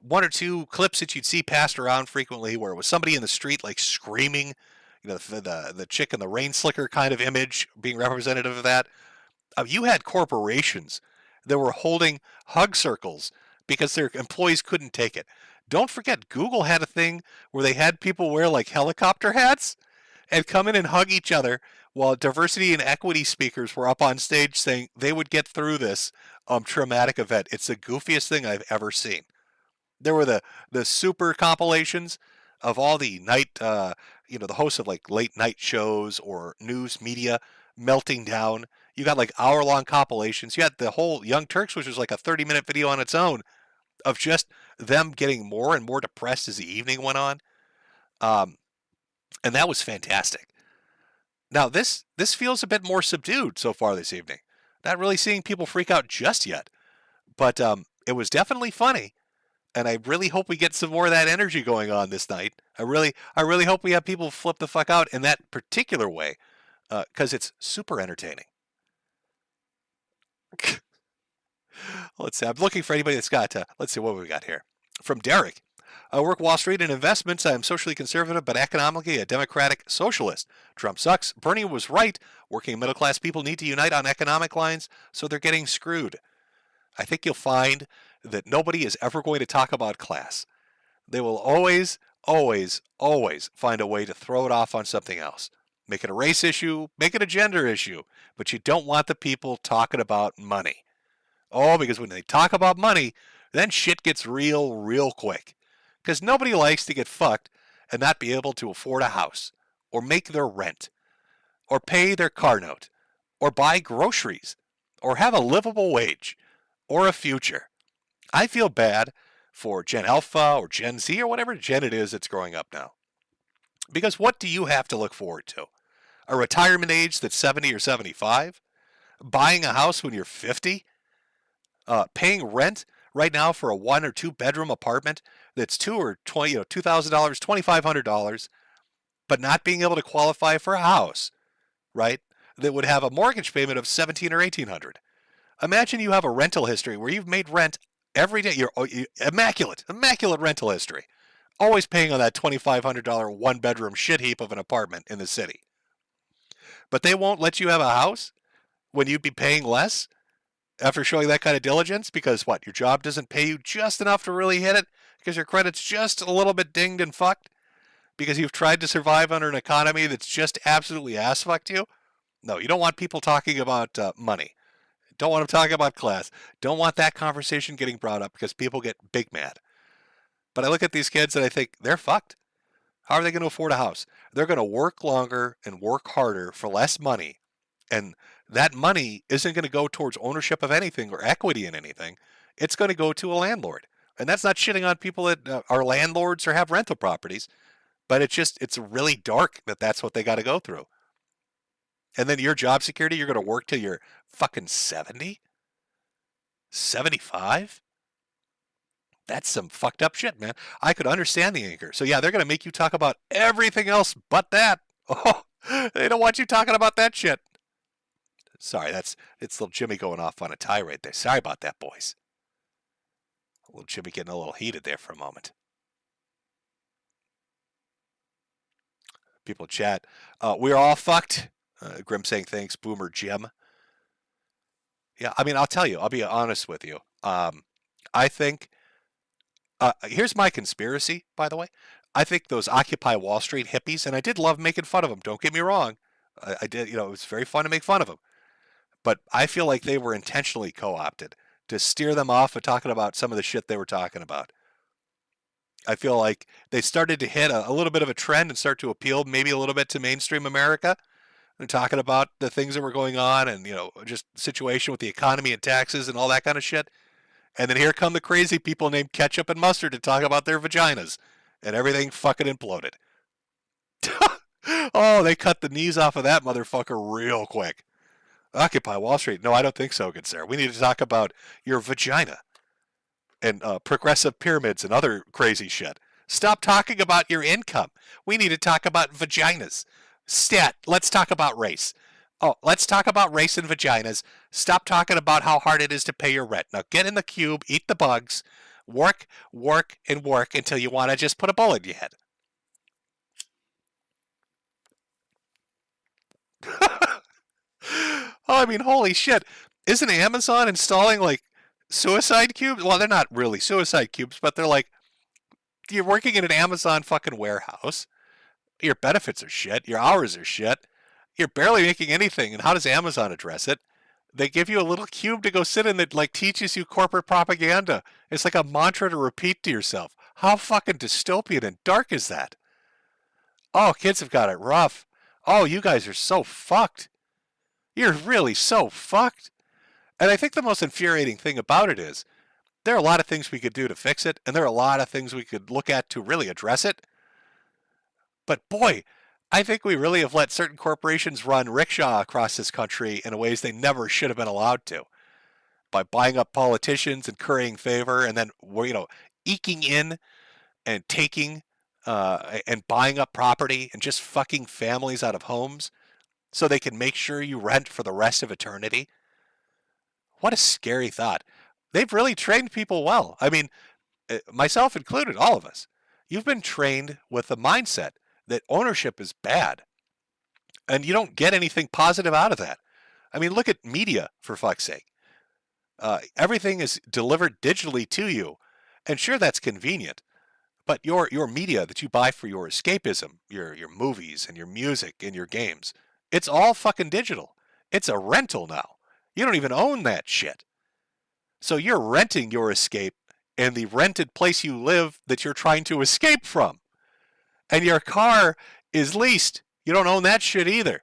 1 or 2 clips that you'd see passed around frequently where it was somebody in the street like screaming, the chick in the rain slicker kind of image being representative of that. You had corporations that were holding hug circles because their employees couldn't take it. Don't forget, Google had a thing where they had people wear like helicopter hats and come in and hug each other while diversity and equity speakers were up on stage saying they would get through this traumatic event. It's the goofiest thing I've ever seen. There were the super compilations of all the night, the hosts of like late night shows or news media melting down. You got like hour-long compilations. You had the whole Young Turks, which was like a 30-minute video on its own of just them getting more and more depressed as the evening went on. And that was fantastic. Now, this feels a bit more subdued so far this evening. Not really seeing people freak out just yet. But it was definitely funny. And I really hope we get some more of that energy going on this night. I really hope we have people flip the fuck out in that particular way. Because it's super entertaining. Let's see. I'm looking for anybody that's got, let's see what we got here. From Derek. I work Wall Street and investments. I am socially conservative, but economically a democratic socialist. Trump sucks. Bernie was right. Working middle class people need to unite on economic lines, so they're getting screwed. I think you'll find that nobody is ever going to talk about class. They will always, always, always find a way to throw it off on something else. Make it a race issue, make it a gender issue, but you don't want the people talking about money. Oh, because when they talk about money, then shit gets real quick. Because nobody likes to get fucked and not be able to afford a house, or make their rent, or pay their car note, or buy groceries, or have a livable wage, or a future. I feel bad for Gen Alpha or Gen Z or whatever gen it is that's growing up now. Because what do you have to look forward to? A retirement age that's 70 or 75? Buying a house when you're 50? Paying rent right now for a 1 or 2 bedroom apartment that's $2,000 or $2,000, $2,500, but not being able to qualify for a house, right? That would have a mortgage payment of $1,700 or $1,800. Imagine you have a rental history where you've made rent every day. You're immaculate rental history. Always paying on that $2,500 one-bedroom shit heap of an apartment in the city. But they won't let you have a house when you'd be paying less after showing that kind of diligence because what? Your job doesn't pay you just enough to really hit it because your credit's just a little bit dinged and fucked because you've tried to survive under an economy that's just absolutely ass-fucked you? No, you don't want people talking about money. Don't want them talking about class. Don't want that conversation getting brought up because people get big mad. But I look at these kids and I think, they're fucked. How are they going to afford a house? They're going to work longer and work harder for less money. And that money isn't going to go towards ownership of anything or equity in anything. It's going to go to a landlord. And that's not shitting on people that are landlords or have rental properties. But it's really dark that that's what they got to go through. And then your job security, you're going to work till you're fucking 70? 75? That's some fucked up shit, man. I could understand the anger. So yeah, they're going to make you talk about everything else but that. Oh, they don't want you talking about that shit. Sorry, it's little Jimmy going off on a tirade there. Sorry about that, boys. Little Jimmy getting a little heated there for a moment. People chat. We're all fucked. Grim saying thanks, Boomer Jim. Yeah, I mean, I'll tell you. I'll be honest with you. I think, here's my conspiracy, by the way. I think those Occupy Wall Street hippies, and I did love making fun of them, don't get me wrong. I did, it was very fun to make fun of them. But I feel like they were intentionally co-opted to steer them off of talking about some of the shit they were talking about. I feel like they started to hit a little bit of a trend and start to appeal maybe a little bit to mainstream America. And talking about the things that were going on and, just the situation with the economy and taxes and all that kind of shit. And then here come the crazy people named Ketchup and Mustard to talk about their vaginas. And everything fucking imploded. Oh, they cut the knees off of that motherfucker real quick. Occupy Wall Street. No, I don't think so, good sir. We need to talk about your vagina. And progressive pyramids and other crazy shit. Stop talking about your income. We need to talk about vaginas. Stat, let's talk about race. Oh, let's talk about race and vaginas. Stop talking about how hard it is to pay your rent. Now get in the cube, eat the bugs, work, and work until you want to just put a bullet in your head. Oh, I mean, holy shit. Isn't Amazon installing, suicide cubes? Well, they're not really suicide cubes, but they're you're working in an Amazon fucking warehouse. Your benefits are shit. Your hours are shit. You're barely making anything. And how does Amazon address it? They give you a little cube to go sit in that teaches you corporate propaganda. It's like a mantra to repeat to yourself. How fucking dystopian and dark is that? Oh, kids have got it rough. Oh, you guys are so fucked. You're really so fucked. And I think the most infuriating thing about it is there are a lot of things we could do to fix it, and there are a lot of things we could look at to really address it. But boy, I think we really have let certain corporations run rickshaw across this country in ways they never should have been allowed to. By buying up politicians and currying favor and then, eking in and taking and buying up property and just fucking families out of homes so they can make sure you rent for the rest of eternity. What a scary thought. They've really trained people well. I mean, myself included, all of us. You've been trained with the mindset that ownership is bad. And you don't get anything positive out of that. I mean, look at media, for fuck's sake. Everything is delivered digitally to you. And sure, that's convenient. But your media that you buy for your escapism, your movies and your music and your games, it's all fucking digital. It's a rental now. You don't even own that shit. So you're renting your escape in the rented place you live that you're trying to escape from. And your car is leased. You don't own that shit either.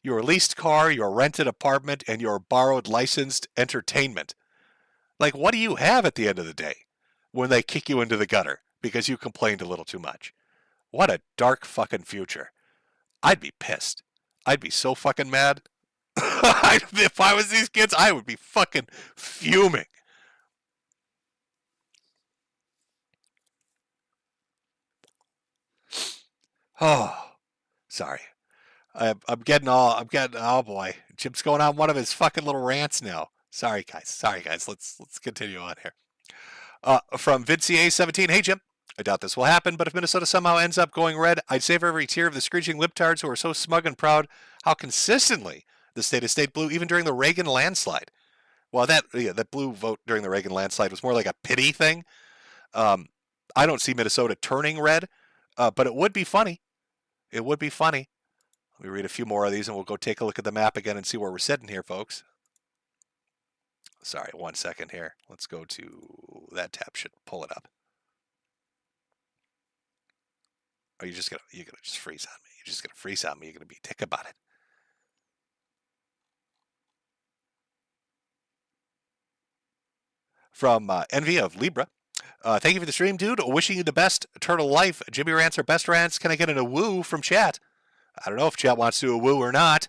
Your leased car, your rented apartment, and your borrowed licensed entertainment. What do you have at the end of the day when they kick you into the gutter because you complained a little too much? What a dark fucking future. I'd be pissed. I'd be so fucking mad. If I was these kids, I would be fucking fuming. Oh, sorry. I'm getting, oh boy. Jim's going on one of his fucking little rants now. Sorry, guys. Let's continue on here. From VidCA17, hey, Jim. I doubt this will happen, but if Minnesota somehow ends up going red, I'd savor every tear of the screeching libtards who are so smug and proud how consistently the state has stayed blue, even during the Reagan landslide. Well, that blue vote during the Reagan landslide was more like a pity thing. I don't see Minnesota turning red, but it would be funny. It would be funny. Let me read a few more of these, and we'll go take a look at the map again and see where we're sitting here, folks. Sorry, 1 second here. Let's go to that tab. Should pull it up. Or you're gonna just freeze on me. You're just gonna freeze on me. You're gonna be a dick about it. From Envy of Libra. Thank you for the stream, dude. Wishing you the best turtle life. Jimmy rants are best rants. Can I get a woo from chat? I don't know if chat wants to do a woo or not.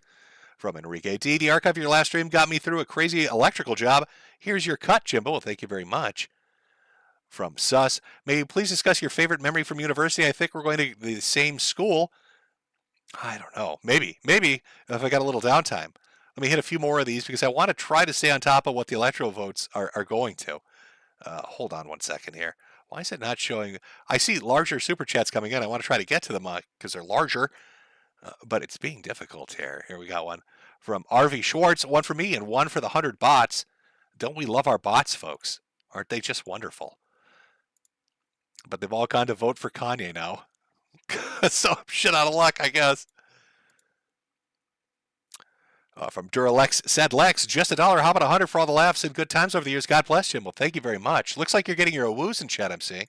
From Enrique D. The archive of your last stream got me through a crazy electrical job. Here's your cut, Jimbo. Well, thank you very much. From Sus. May you please discuss your favorite memory from university? I think we're going to the same school. I don't know. Maybe if I got a little downtime. Let me hit a few more of these because I want to try to stay on top of what the electoral votes are going to. Hold on 1 second here. Why is it not showing? I see larger super chats coming in. I want to try to get to them because they're larger, but it's being difficult here. Here we got one from RV Schwartz, one for me and one for the 100 bots. Don't we love our bots, folks? Aren't they just wonderful? But they've all gone to vote for Kanye now. So I'm shit out of luck, I guess. From Duralex said Lex, just $1. How about 100 for all the laughs and good times over the years? God bless you. Well, thank you very much. Looks like you're getting your woos in chat, I'm seeing.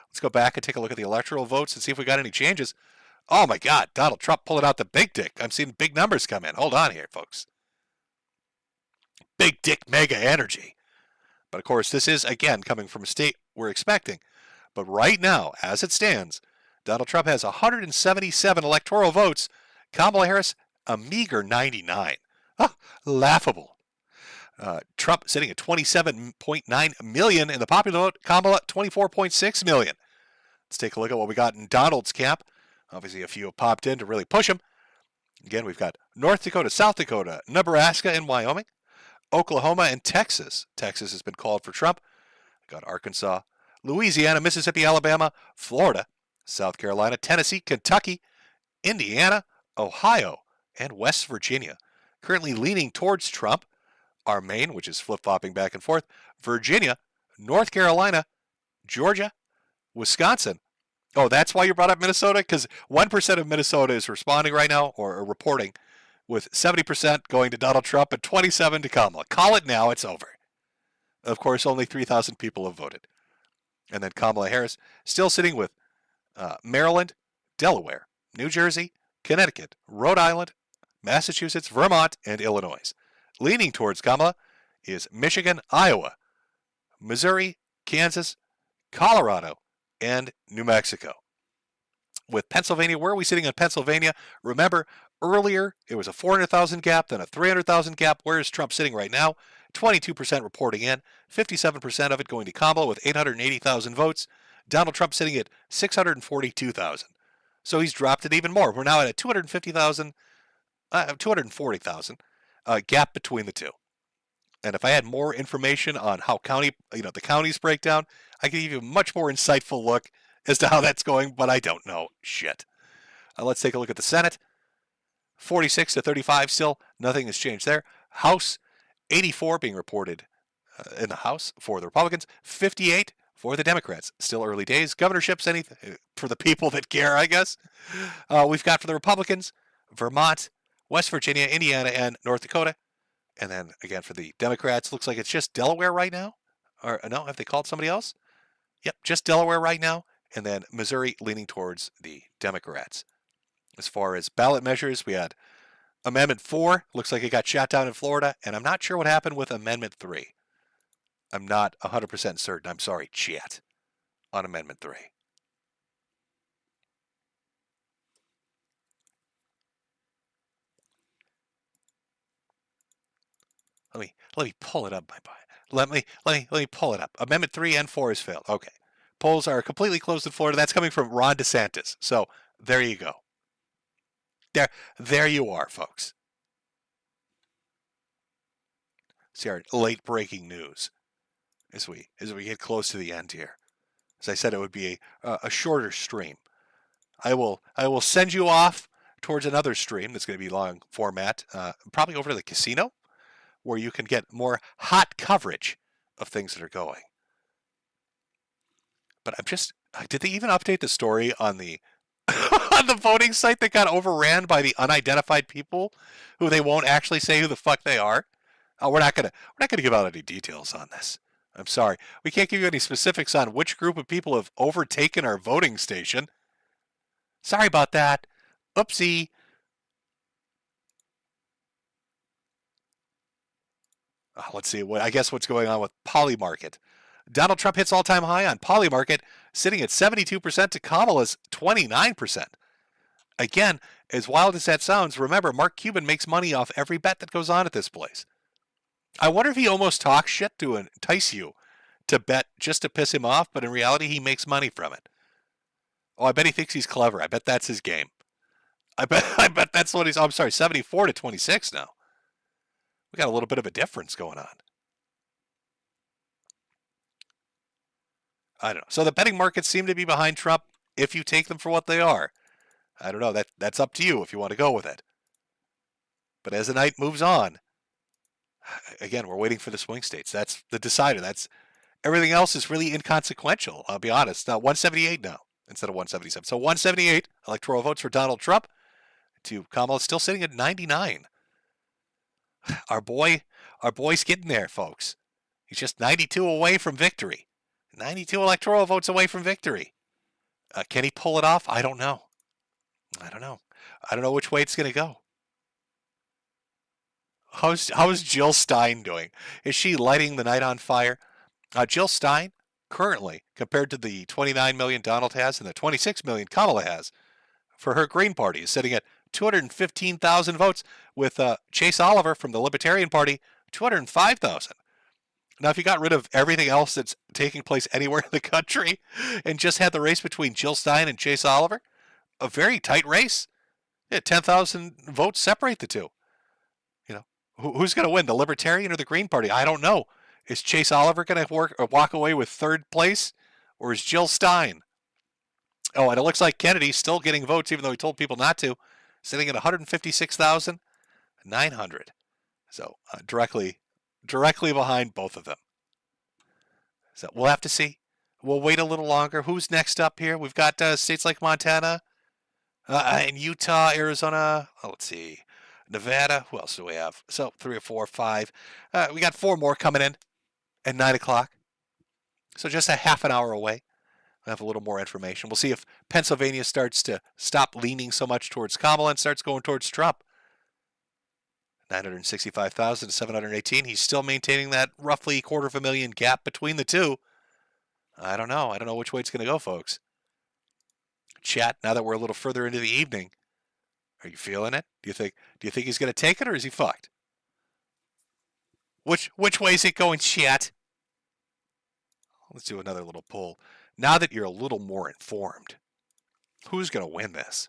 Let's go back and take a look at the electoral votes and see if we got any changes. Oh my God, Donald Trump pulling out the big dick. I'm seeing big numbers come in. Hold on here, folks. Big dick mega energy. But of course, this is, again, coming from a state we're expecting. But right now, as it stands, Donald Trump has 177 electoral votes. Kamala Harris, a meager 99. Laughable. Trump sitting at 27.9 million in the popular vote. Kamala, 24.6 million. Let's take a look at what we got in Donald's camp. Obviously, a few have popped in to really push him. Again, we've got North Dakota, South Dakota, Nebraska, and Wyoming. Oklahoma and Texas. Texas has been called for Trump. We've got Arkansas, Louisiana, Mississippi, Alabama, Florida, South Carolina, Tennessee, Kentucky, Indiana, Ohio, and West Virginia. Currently leaning towards Trump are Maine, which is flip-flopping back and forth, Virginia, North Carolina, Georgia, Wisconsin. Oh, that's why you brought up Minnesota? Because 1% of Minnesota is responding right now, or reporting, with 70% going to Donald Trump and 27% to Kamala. Call it now, it's over. Of course, only 3,000 people have voted. And then Kamala Harris still sitting with Maryland, Delaware, New Jersey, Connecticut, Rhode Island, Massachusetts, Vermont, and Illinois. Leaning towards Kamala is Michigan, Iowa, Missouri, Kansas, Colorado, and New Mexico. With Pennsylvania, where are we sitting on Pennsylvania? Remember, earlier it was a 400,000 gap, then a 300,000 gap. Where is Trump sitting right now? 22% reporting in, 57% of it going to Kamala with 880,000 votes. Donald Trump sitting at 642,000. So he's dropped it even more. We're now at a 240,000 gap between the two. And if I had more information on how the counties break down, I could give you a much more insightful look as to how that's going, but I don't know shit. Let's take a look at the Senate. 46 to 35 still. Nothing has changed there. House, 84 being reported in the House for the Republicans. 58 for the Democrats. Still early days. Governorships, anything for the people that care, I guess. We've got for the Republicans, Vermont, West Virginia, Indiana, and North Dakota. And then again for the Democrats, looks like it's just Delaware right now. Or no, have they called somebody else? Yep, just Delaware right now. And then Missouri leaning towards the Democrats. As far as ballot measures, we had Amendment 4. Looks like it got shot down in Florida. And I'm not sure what happened with Amendment 3. I'm not 100% certain. I'm sorry, chat, on Amendment 3. let me pull it up, my boy. Let me pull it up. Amendment 3 and 4 has failed. Okay. Polls are completely closed in Florida. That's coming from Ron DeSantis. So there you go. There you are, folks. See our late breaking news as we get close to the end here. As I said, it would be a shorter stream. I will send you off towards another stream that's going to be long format, probably over to the casino, where you can get more hot coverage of things that are going. But did they even update the story on the on the voting site that got overran by the unidentified people who they won't actually say who the fuck they are? We're not gonna give out any details on this. I'm sorry. We can't give you any specifics on which group of people have overtaken our voting station. Sorry about that. Oopsie. Let's see. I guess what's going on with Polymarket. Donald Trump hits all-time high on Polymarket, sitting at 72% to Kamala's 29%. Again, as wild as that sounds, remember, Mark Cuban makes money off every bet that goes on at this place. I wonder if he almost talks shit to entice you to bet just to piss him off, but in reality, he makes money from it. Oh, I bet he thinks he's clever. I bet that's his game. I bet that's what he's... Oh, I'm sorry, 74 to 26 now. We got a little bit of a difference going on. I don't know. So the betting markets seem to be behind Trump if you take them for what they are. I don't know. That's up to you if you want to go with it. But as the night moves on, again, we're waiting for the swing states. That's the decider. Everything else is really inconsequential, I'll be honest. 178 now instead of 177. So 178 electoral votes for Donald Trump to Kamala, still sitting at 99. Our boy's getting there, folks. He's just 92 away from victory. 92 electoral votes away from victory. Can he pull it off? I don't know. I don't know which way it's going to go. How's Jill Stein doing? Is she lighting the night on fire? Jill Stein, currently, compared to the 29 million Donald has and the 26 million Kamala has, for her Green Party, is sitting at 215,000 votes, with Chase Oliver from the Libertarian Party, 205,000. Now, if you got rid of everything else that's taking place anywhere in the country and just had the race between Jill Stein and Chase Oliver, a very tight race. Yeah, 10,000 votes separate the two. You know, who's going to win, the Libertarian or the Green Party? I don't know. Is Chase Oliver going to walk away with third place, or is Jill Stein? Oh, and it looks like Kennedy's still getting votes, even though he told people not to, sitting at 156,900. So directly behind both of them. So we'll have to see. We'll wait a little longer. Who's next up here? We've got states like Montana and Utah, Arizona. Let's see. Nevada. Who else do we have? So 3 or 4 or 5. We got 4 more coming in at 9 o'clock. So just a half an hour away. We'll have a little more information. We'll see if Pennsylvania starts to stop leaning so much towards Kamala and starts going towards Trump. 965,000 to 718. He's still maintaining that roughly 250,000 gap between the two. I don't know. I don't know which way it's going to go, folks. Chat, now that we're a little further into the evening, are you feeling it? Do you think he's going to take it, or is he fucked? Which way is it going, chat? Let's do another little poll. Now that you're a little more informed, who's going to win this?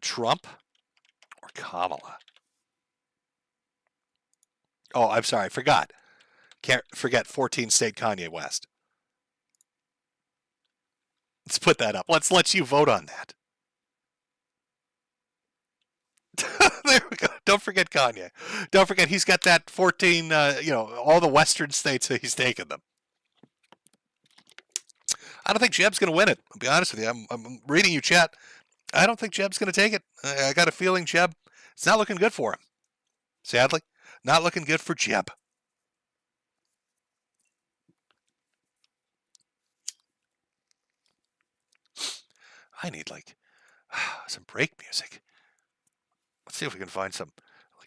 Trump or Kamala? Oh, I'm sorry, I forgot. Can't forget 14 state Kanye West. Let's put that up. Let's let you vote on that. There we go. Don't forget Kanye. Don't forget he's got that 14, all the western states that he's taken them. I don't think Jeb's going to win it. I'll be honest with you. I'm reading you, chat. I don't think Jeb's going to take it. I got a feeling Jeb, it's not looking good for him. Sadly, not looking good for Jeb. I need some break music. Let's see if we can find some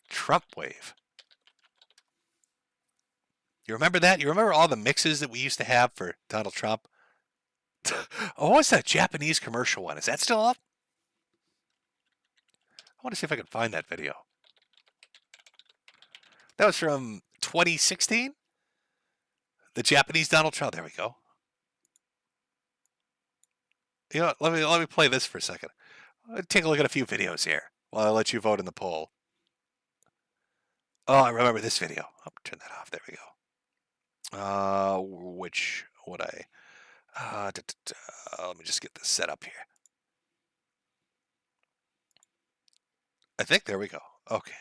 Trump wave. You remember that? You remember all the mixes that we used to have for Donald Trump? Oh, what's that Japanese commercial one? Is that still up? I want to see if I can find that video. That was from 2016. The Japanese Donald Trump. There we go. You know what? Let me play this for a second. Take a look at a few videos here while I let you vote in the poll. Oh, I remember this video. I'll turn that off. There we go. Which would I? Let me just get this set up here. I think there we go. Okay.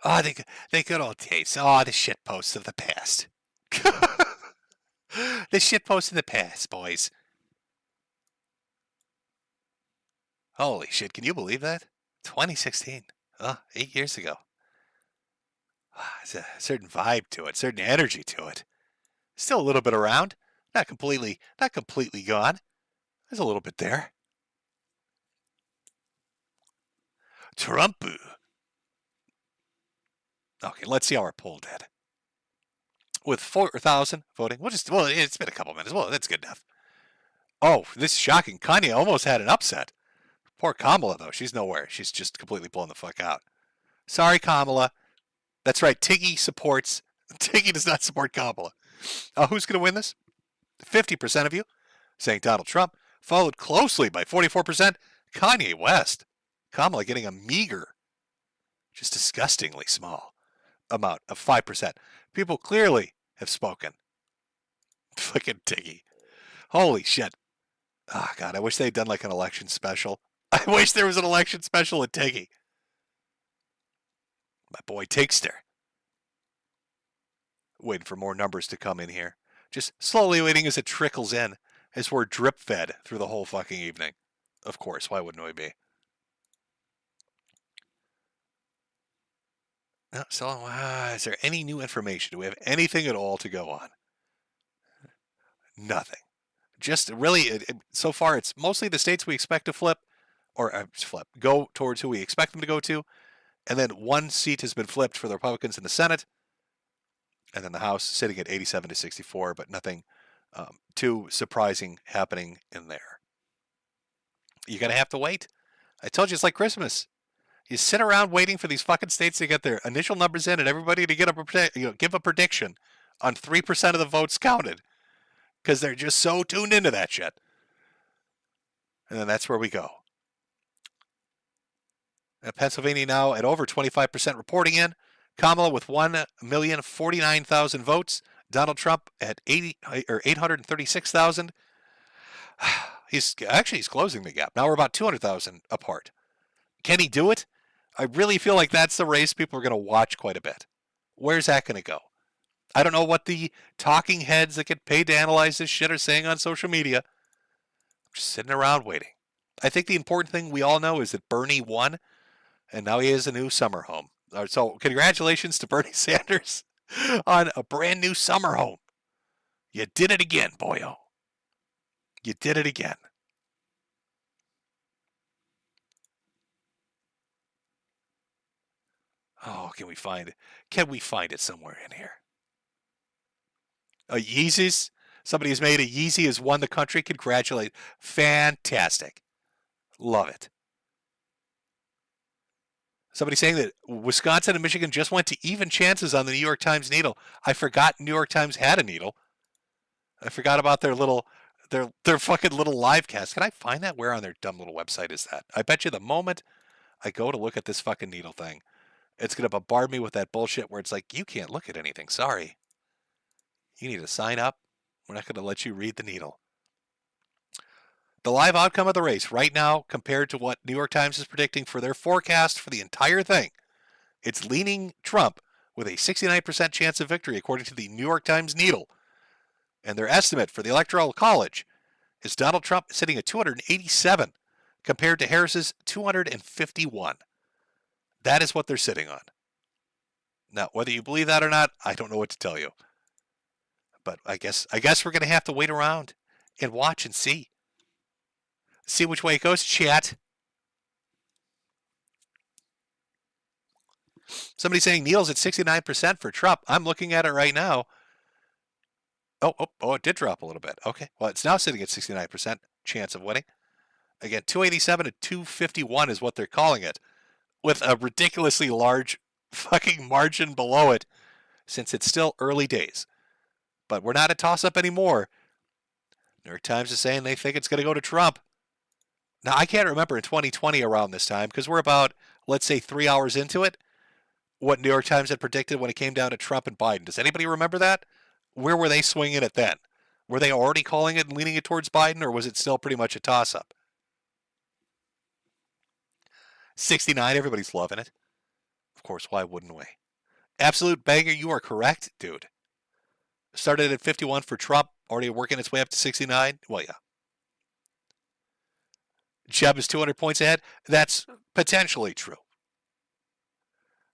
Oh, they good old days. Oh, the shit posts of the past. The shit posts of the past, boys. Holy shit, can you believe that? 2016. Oh, 8 years ago. There's a certain vibe to it, certain energy to it. Still a little bit around. Not completely gone. There's a little bit there. Trump. Okay, let's see how our poll did. With 4,000 voting, it's been a couple minutes. Well, that's good enough. Oh, this is shocking. Kanye almost had an upset. Poor Kamala, though. She's nowhere. She's just completely pulling the fuck out. Sorry, Kamala. That's right. Tiggy does not support Kamala. Who's going to win this? 50% of you saying Donald Trump, followed closely by 44% Kanye West. Kamala getting a meager, just disgustingly small amount of 5%. People clearly have spoken. Fucking Tiggy. Holy shit. Oh, God, I wish they'd done like an election special. I wish there was an election special at Tiggy. My boy Tigster. Waiting for more numbers to come in here. Just slowly waiting as it trickles in, as we're drip fed through the whole fucking evening. Of course, why wouldn't we be? No, so, is there any new information? Do we have anything at all to go on? Nothing. Just really, so far, it's mostly the states we expect to go towards who we expect them to go to. And then one seat has been flipped for the Republicans in the Senate. And then the House sitting at 87 to 64, but nothing too surprising happening in there. You're going to have to wait. I told you it's like Christmas. You sit around waiting for these fucking states to get their initial numbers in and everybody to give a prediction on 3% of the votes counted. Because they're just so tuned into that shit. And then that's where we go. Pennsylvania now at over 25% reporting in. Kamala with 1,049,000 votes. Donald Trump at 836,000. He's closing the gap. Now we're about 200,000 apart. Can he do it? I really feel like that's the race people are going to watch quite a bit. Where's that going to go? I don't know what the talking heads that get paid to analyze this shit are saying on social media. I'm just sitting around waiting. I think the important thing we all know is that Bernie won, and now he has a new summer home. So congratulations to Bernie Sanders on a brand new summer home. You did it again, boyo. You did it again. Oh, can we find it? Can we find it somewhere in here? A Yeezys? Somebody who's made a Yeezy has won the country. Congratulate. Fantastic. Love it. Somebody saying that Wisconsin and Michigan just went to even chances on the New York Times needle. I forgot New York Times had a needle. I forgot about their fucking little live cast. Can I find that? Where on their dumb little website is that? I bet you the moment I go to look at this fucking needle thing, it's going to bombard me with that bullshit where it's like, you can't look at anything. Sorry. You need to sign up. We're not going to let you read the needle. The live outcome of the race right now, compared to what New York Times is predicting for their forecast for the entire thing, it's leaning Trump with a 69% chance of victory, according to the New York Times needle. And their estimate for the Electoral College is Donald Trump sitting at 287 compared to Harris's 251. That is what they're sitting on. Now, whether you believe that or not, I don't know what to tell you. But I guess we're going to have to wait around and watch and see. See which way it goes, chat. Somebody saying Neil's at 69% for Trump. I'm looking at it right now. Oh, it did drop a little bit. Okay. Well, it's now sitting at 69% chance of winning. Again, 287 to 251 is what they're calling it, with a ridiculously large fucking margin below it, since it's still early days. But we're not a toss-up anymore. New York Times is saying they think it's going to go to Trump. Now, I can't remember in 2020 around this time, because we're about, let's say, 3 hours into it, what New York Times had predicted when it came down to Trump and Biden. Does anybody remember that? Where were they swinging it then? Were they already calling it and leaning it towards Biden, or was it still pretty much a toss-up? 69, everybody's loving it. Of course, why wouldn't we? Absolute banger, you are correct, dude. Started at 51 for Trump, already working its way up to 69. Well, yeah. Jeb is 200 points ahead. That's potentially true.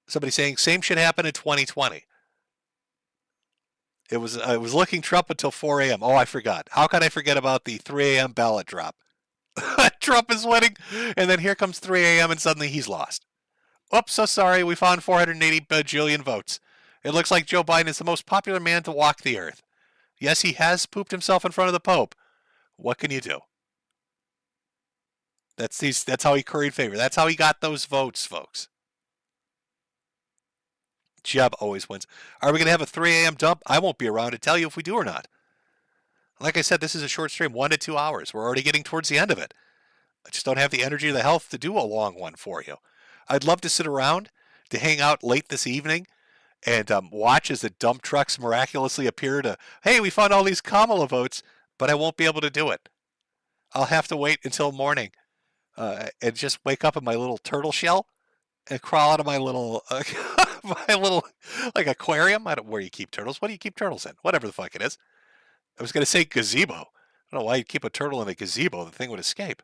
Somebody saying same shit happened in 2020. I was looking Trump until 4 a.m. Oh, I forgot. How could I forget about the 3 a.m. ballot drop? Trump is winning, and then here comes 3 a.m. and suddenly he's lost. Oops, so sorry. We found 480 bajillion votes. It looks like Joe Biden is the most popular man to walk the earth. Yes, he has pooped himself in front of the Pope. What can you do? That's how he curried favor. That's how he got those votes, folks. Jeb always wins. Are we going to have a 3 a.m. dump? I won't be around to tell you if we do or not. Like I said, this is a short stream, 1 to 2 hours. We're already getting towards the end of it. I just don't have the energy or the health to do a long one for you. I'd love to sit around, to hang out late this evening, and watch as the dump trucks miraculously appear to, hey, we found all these Kamala votes, but I won't be able to do it. I'll have to wait until morning and just wake up in my little turtle shell and crawl out of my little, like aquarium. I don't know where you keep turtles. What do you keep turtles in? Whatever the fuck it is. I was going to say gazebo. I don't know why you'd keep a turtle in a gazebo. The thing would escape.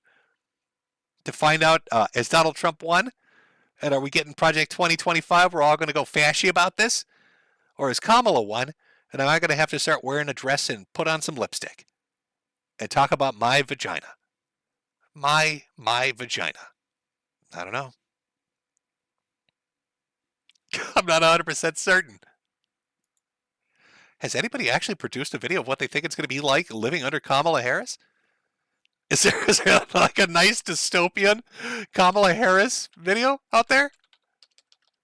To find out, has Donald Trump won? And are we getting Project 2025? We're all going to go fashy about this? Or has Kamala won? And am I going to have to start wearing a dress and put on some lipstick? And talk about my vagina. My vagina. I don't know. I'm not 100% certain. Has anybody actually produced a video of what they think it's going to be like living under Kamala Harris? Is there like a nice dystopian Kamala Harris video out there?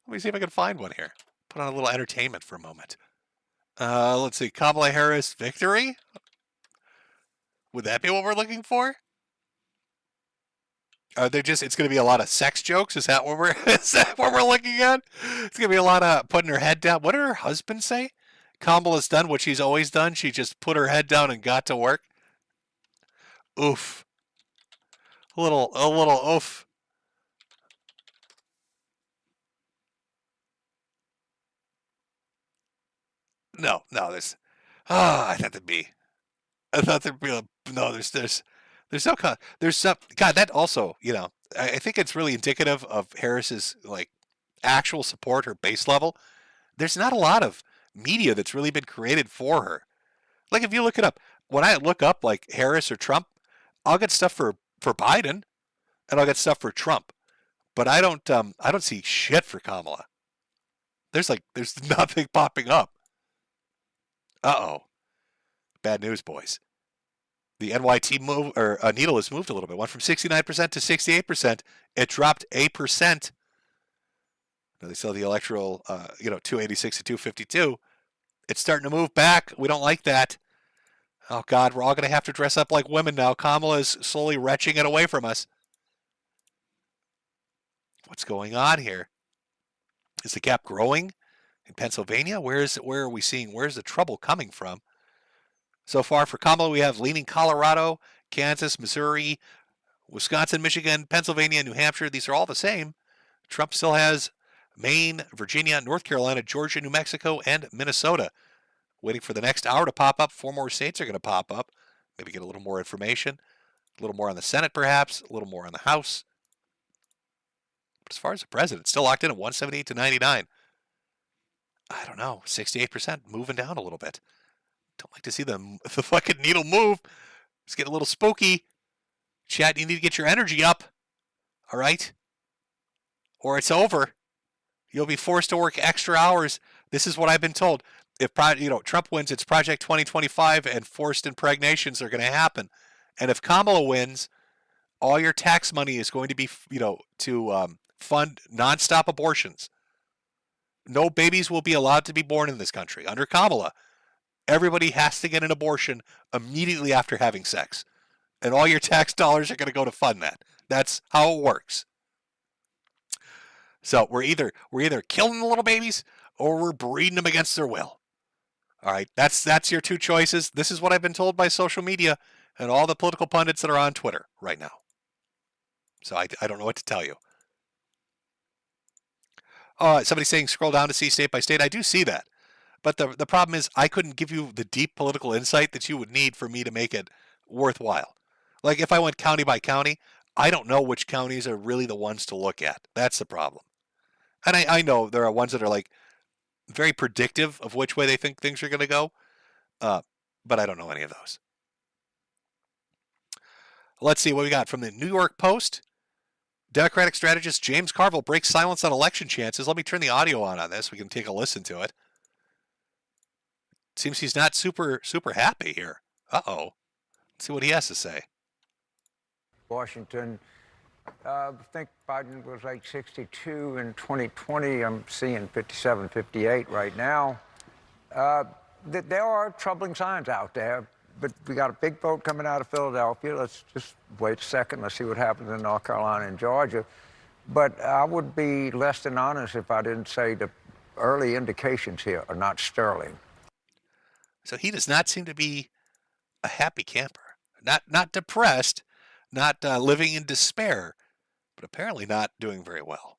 Let me see if I can find one here. Put on a little entertainment for a moment. Let's see. Kamala Harris victory? Would that be what we're looking for? Are they just, it's going to be a lot of sex jokes? Is that what we're looking at? It's going to be a lot of putting her head down. What did her husband say? Kamala's done what she's always done. She just put her head down and got to work. Oof. A little oof. No, there's, I thought there'd be no, there's some, God, that also, I think it's really indicative of Harris's, like, actual support, her base level. There's not a lot of media that's really been created for her. Like, if you look it up, when I look up, like, Harris or Trump, I'll get stuff for Biden, and I'll get stuff for Trump. But I don't see shit for Kamala. There's nothing popping up. Uh-oh. Bad news, boys. The NYT needle has moved a little bit. Went from 69% to 68%. It dropped 8%. They still have the electoral, 286 to 252. It's starting to move back. We don't like that. Oh, God, we're all going to have to dress up like women now. Kamala is slowly retching it away from us. What's going on here? Is the gap growing in Pennsylvania? Where are we seeing? Where's the trouble coming from? So far for Kamala, we have leaning Colorado, Kansas, Missouri, Wisconsin, Michigan, Pennsylvania, New Hampshire. These are all the same. Trump still has Maine, Virginia, North Carolina, Georgia, New Mexico, and Minnesota. Waiting for the next hour to pop up. 4 more states are going to pop up. Maybe get a little more information. A little more on the Senate, perhaps. A little more on the House. But as far as the president, still locked in at 178 to 99. I don't know. 68%, moving down a little bit. Don't like to see the fucking needle move. It's getting a little spooky. Chat, you need to get your energy up. All right? Or it's over. You'll be forced to work extra hours. This is what I've been told. If Trump wins, it's Project 2025, and forced impregnations are going to happen. And if Kamala wins, all your tax money is going to be, to fund nonstop abortions. No babies will be allowed to be born in this country under Kamala. Everybody has to get an abortion immediately after having sex, and all your tax dollars are going to go to fund that. That's how it works. So we're either killing the little babies or we're breeding them against their will. All right, that's your two choices. This is what I've been told by social media and all the political pundits that are on Twitter right now. So I don't know what to tell you. Somebody's saying scroll down to see state by state. I do see that. But the problem is I couldn't give you the deep political insight that you would need for me to make it worthwhile. Like if I went county by county, I don't know which counties are really the ones to look at. That's the problem. And I know there are ones that are like very predictive of which way they think things are going to go. But I don't know any of those. Let's see what we got from the New York Post. Democratic strategist James Carville breaks silence on election chances. Let me turn the audio on this. We can take a listen to it. Seems he's not super happy here. Uh-oh. Let's see what he has to say. Washington, I think Biden was like 62 in 2020. I'm seeing 57, 58 right now. There are troubling signs out there, but we got a big vote coming out of Philadelphia. Let's just wait a second. Let's see what happens in North Carolina and Georgia. But I would be less than honest if I didn't say the early indications here are not sterling. So he does not seem to be a happy camper. Not depressed, not living in despair, but apparently not doing very well.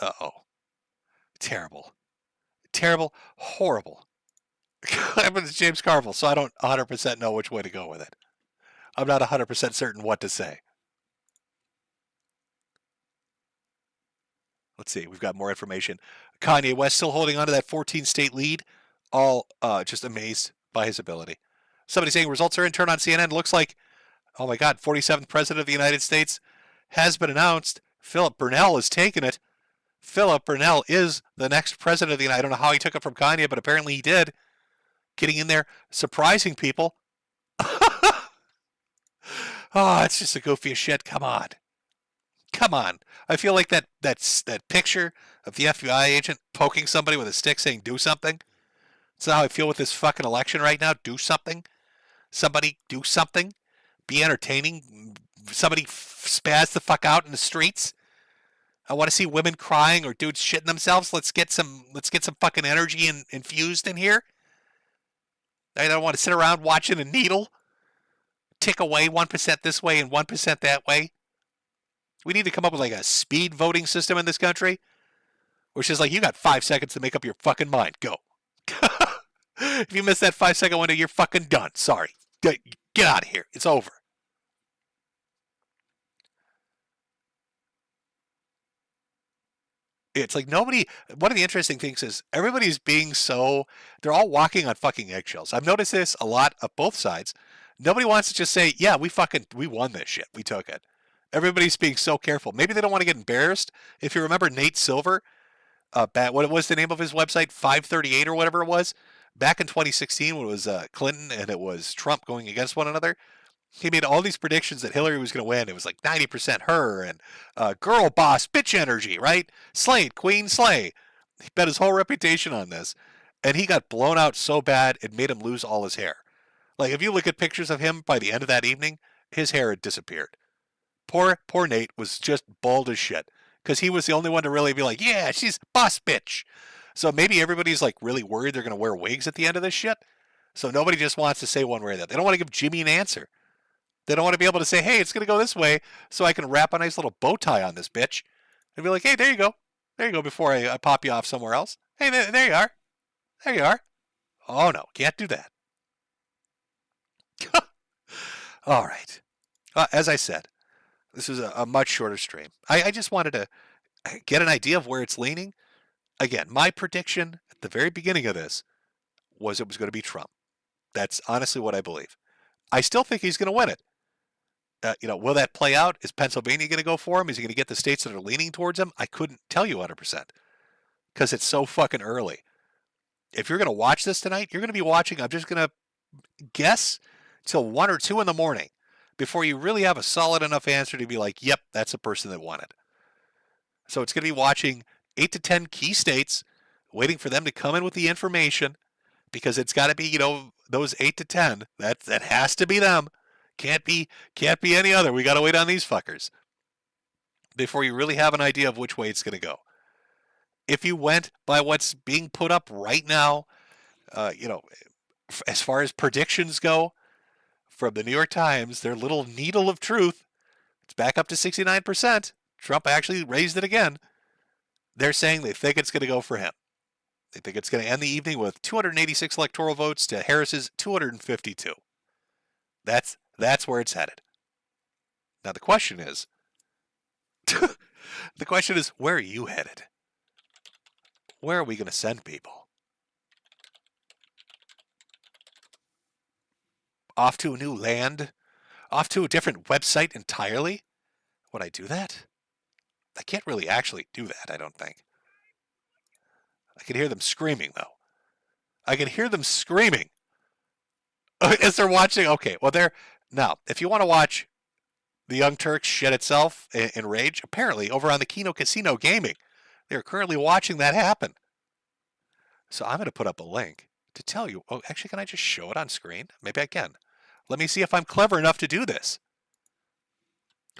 Uh-oh. Terrible. Terrible. Horrible. It's James Carville, so I don't 100% know which way to go with it. I'm not 100% certain what to say. Let's see. We've got more information. Kanye West still holding on to that 14-state lead. All just amazed by his ability. Somebody saying results are in. Turn on CNN. Looks like, oh my God, 47th president of the United States has been announced. Philip Burnell has taken it. Philip Burnell is the next president of the United States. I don't know how he took it from Kanye, but apparently he did. Getting in there, surprising people. Oh, it's just the goofiest shit. Come on. Come on. I feel like that picture of the FBI agent poking somebody with a stick saying, do something. That's how I feel with this fucking election right now. Do something. Somebody do something. Be entertaining. Somebody spaz the fuck out in the streets. I want to see women crying or dudes shitting themselves. Let's get some fucking energy infused in here. I don't want to sit around watching a needle tick away 1% this way and 1% that way. We need to come up with like a speed voting system in this country, which is like you got 5 seconds to make up your fucking mind. Go. If you miss that 5-second window, you're fucking done. Sorry. Get out of here. It's over. It's like nobody, one of the interesting things is everybody's being so, they're all walking on fucking eggshells. I've noticed this a lot of both sides. Nobody wants to just say, yeah, we won this shit. We took it. Everybody's being so careful. Maybe they don't want to get embarrassed. If you remember Nate Silver, what was the name of his website? 538 or whatever it was. Back in 2016 when it was Clinton and it was Trump going against one another. He made all these predictions that Hillary was going to win. It was like 90% her and girl boss bitch energy, right? Slay it, queen, slay. He bet his whole reputation on this. And he got blown out so bad, it made him lose all his hair. Like, if you look at pictures of him by the end of that evening, his hair had disappeared. Poor Nate was just bald as shit. Because he was the only one to really be like, yeah, she's boss bitch. So maybe everybody's like really worried they're going to wear wigs at the end of this shit. So nobody just wants to say one way or the other. They don't want to give Jimmy an answer. They don't want to be able to say, hey, it's going to go this way, so I can wrap a nice little bow tie on this bitch. And be like, hey, there you go. There you go before I pop you off somewhere else. Hey, there you are. There you are. Oh, no, can't do that. All right. As I said, this is a much shorter stream. I just wanted to get an idea of where it's leaning. Again, my prediction at the very beginning of this was it was going to be Trump. That's honestly what I believe. I still think he's going to win it. Will that play out? Is Pennsylvania going to go for him? Is he going to get the states that are leaning towards him? I couldn't tell you 100% because it's so fucking early. If you're going to watch this tonight, you're going to be watching, I'm just going to guess, till 1 or 2 in the morning before you really have a solid enough answer to be like, yep, that's the person that won it. So it's going to be watching 8 to 10 key states, waiting for them to come in with the information, because it's got to be, those 8 to 10. That has to be them. Can't be any other. We got to wait on these fuckers before you really have an idea of which way it's going to go. If you went by what's being put up right now, as far as predictions go, from the New York Times, their little needle of truth, it's back up to 69%. Trump actually raised it again. They're saying they think it's going to go for him. They think it's going to end the evening with 286 electoral votes to Harris's 252. That's where it's headed. Now the question is, where are you headed? Where are we going to send people? Off to a new land? Off to a different website entirely? Would I do that? I can't really actually do that, I don't think. I can hear them screaming, though. I can hear them screaming as they're watching. Okay, well, now, if you want to watch the Young Turks shit itself in rage, apparently over on the Kino Casino Gaming, they're currently watching that happen. So I'm going to put up a link to tell you. Oh, actually, can I just show it on screen? Maybe I can. Let me see if I'm clever enough to do this.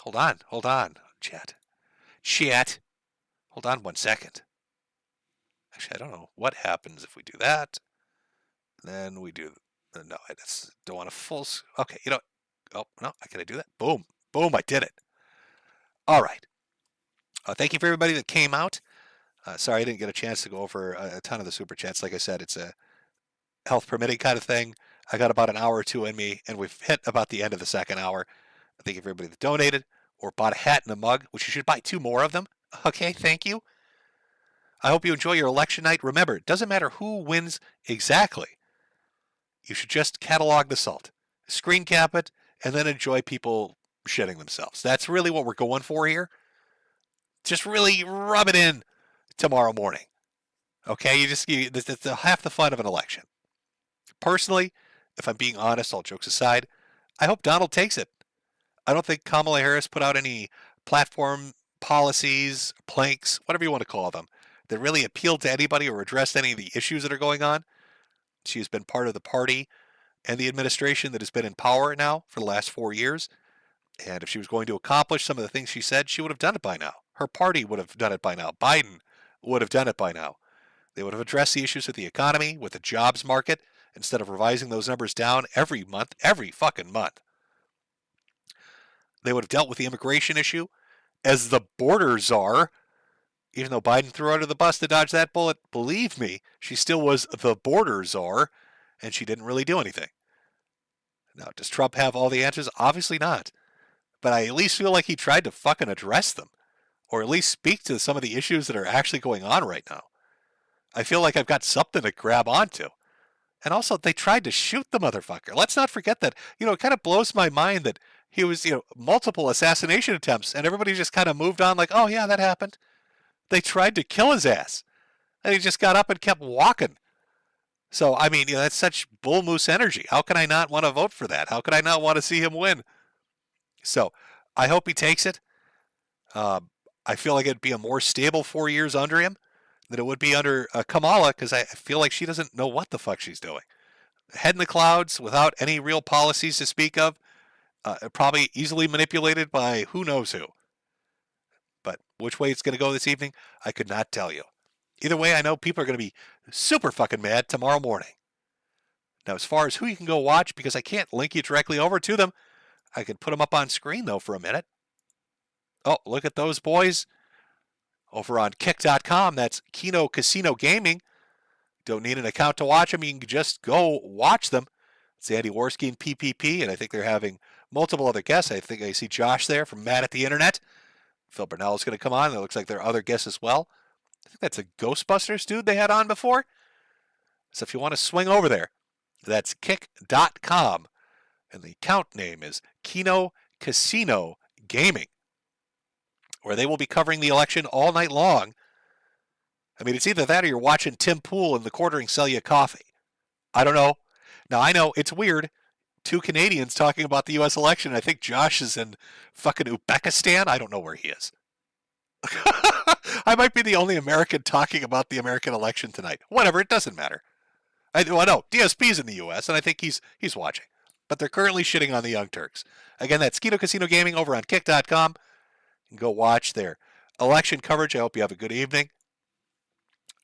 Hold on, chat. Hold on 1 second. Actually, I don't know what happens if we do that. Then we do. No, I just don't want a full. Okay, oh, no, can I do that? Boom. I did it. All right. Thank you for everybody that came out. Sorry I didn't get a chance to go over a ton of the super chats. Like I said, it's a health permitting kind of thing. I got about an hour or two in me, and we've hit about the end of the second hour. Thank you for everybody that donated or bought a hat and a mug, which you should buy 2 more of them. Okay, thank you. I hope you enjoy your election night. Remember, it doesn't matter who wins exactly. You should just catalog the salt, screen cap it, and then enjoy people shitting themselves. That's really what we're going for here. Just really rub it in tomorrow morning. Okay, that's half the fun of an election. Personally, if I'm being honest, all jokes aside, I hope Donald takes it. I don't think Kamala Harris put out any platform policies, planks, whatever you want to call them, that really appealed to anybody or addressed any of the issues that are going on. She's been part of the party and the administration that has been in power now for the last 4 years. And if she was going to accomplish some of the things she said, she would have done it by now. Her party would have done it by now. Biden would have done it by now. They would have addressed the issues with the economy, with the jobs market, instead of revising those numbers down every month, every fucking month. They would have dealt with the immigration issue as the border czar. Even though Biden threw her under the bus to dodge that bullet, believe me, she still was the border czar, and she didn't really do anything. Now, does Trump have all the answers? Obviously not. But I at least feel like he tried to fucking address them, or at least speak to some of the issues that are actually going on right now. I feel like I've got something to grab onto. And also, they tried to shoot the motherfucker. Let's not forget that. It kind of blows my mind that he was, multiple assassination attempts, and everybody just kind of moved on like, oh yeah, that happened. They tried to kill his ass, and he just got up and kept walking. So, I mean, that's such bull moose energy. How can I not want to vote for that? How could I not want to see him win? So, I hope he takes it. I feel like it'd be a more stable 4 years under him than it would be under Kamala, because I feel like she doesn't know what the fuck she's doing. Head in the clouds without any real policies to speak of, probably easily manipulated by who knows who. But which way it's going to go this evening, I could not tell you. Either way, I know people are going to be super fucking mad tomorrow morning. Now, as far as who you can go watch, because I can't link you directly over to them, I can put them up on screen, though, for a minute. Oh, look at those boys over on kick.com. That's Kino Casino Gaming. Don't need an account to watch them. You can just go watch them. It's Andy Worski and PPP, and I think they're having multiple other guests. I think I see Josh there from Mad at the Internet. Phil Burnell is going to come on. It looks like there are other guests as well. I think that's a Ghostbusters dude they had on before. So if you want to swing over there, that's kick.com. And the account name is Kino Casino Gaming, where they will be covering the election all night long. I mean, it's either that or you're watching Tim Pool in the quartering sell you coffee. I don't know. Now, I know it's weird. Two Canadians talking about the U.S. election. I think Josh is in fucking Uzbekistan. I don't know where he is. I might be the only American talking about the American election tonight. Whatever, it doesn't matter. I know DSP's in the U.S., and I think he's watching. But they're currently shitting on the Young Turks. Again, that's Kino Casino Gaming over on kick.com. You can go watch their election coverage. I hope you have a good evening.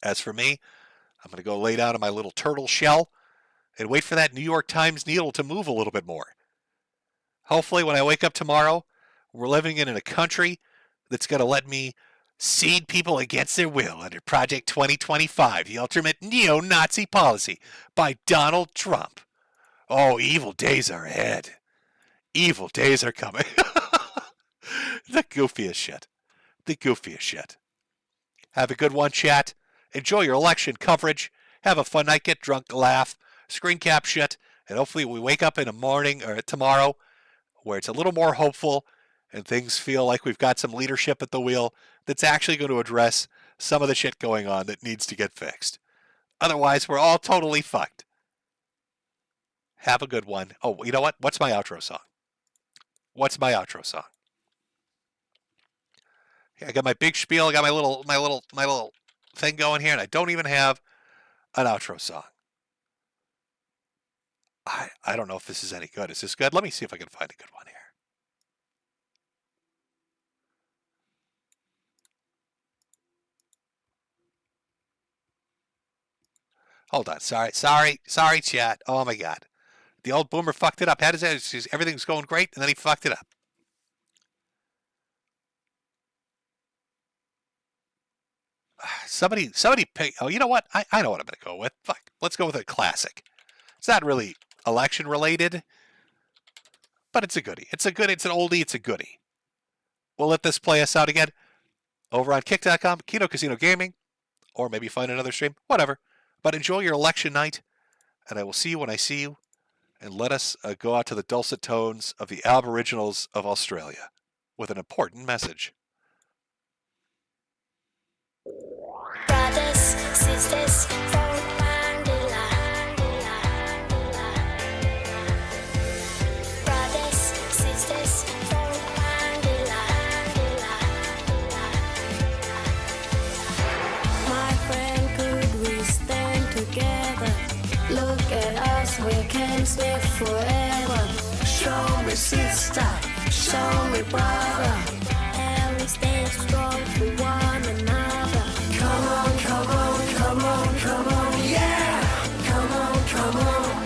As for me, I'm going to go lay down in my little turtle shell and wait for that New York Times needle to move a little bit more. Hopefully, when I wake up tomorrow, we're living in a country that's going to let me seed people against their will under Project 2025, the ultimate neo-Nazi policy by Donald Trump. Oh, evil days are ahead. Evil days are coming. The goofiest shit. The goofiest shit. Have a good one, chat. Enjoy your election coverage. Have a fun night. Get drunk, laugh, screen cap shit. And hopefully we wake up in the morning or tomorrow where it's a little more hopeful and things feel like we've got some leadership at the wheel that's actually going to address some of the shit going on that needs to get fixed. Otherwise, we're all totally fucked. Have a good one. Oh, you know what? What's my outro song? What's my outro song? I got my big spiel. I got my little thing going here, and I don't even have an outro song. I don't know if this is any good. Is this good? Let me see if I can find a good one here. Hold on. Sorry, chat. Oh my God. The old boomer fucked it up. How does that? Everything's going great, and then he fucked it up. Somebody pick. Oh, you know what? I know what I'm going to go with. Fuck. Let's go with a classic. It's not really election related, but it's a goodie. It's an oldie. It's a goodie. We'll let this play us out again over on kick.com, Kino Casino Gaming, or maybe find another stream, whatever. But enjoy your election night, and I will see you when I see you. And let us go out to the dulcet tones of the Aboriginals of Australia with an important message. Brothers, sisters, brothers, sisters, my friend, could we stand together? Look at us, we can live forever. Show me sister, show me brother, and we stand strong for one another. Come on, come on, come on, come on, yeah! Come on, come on.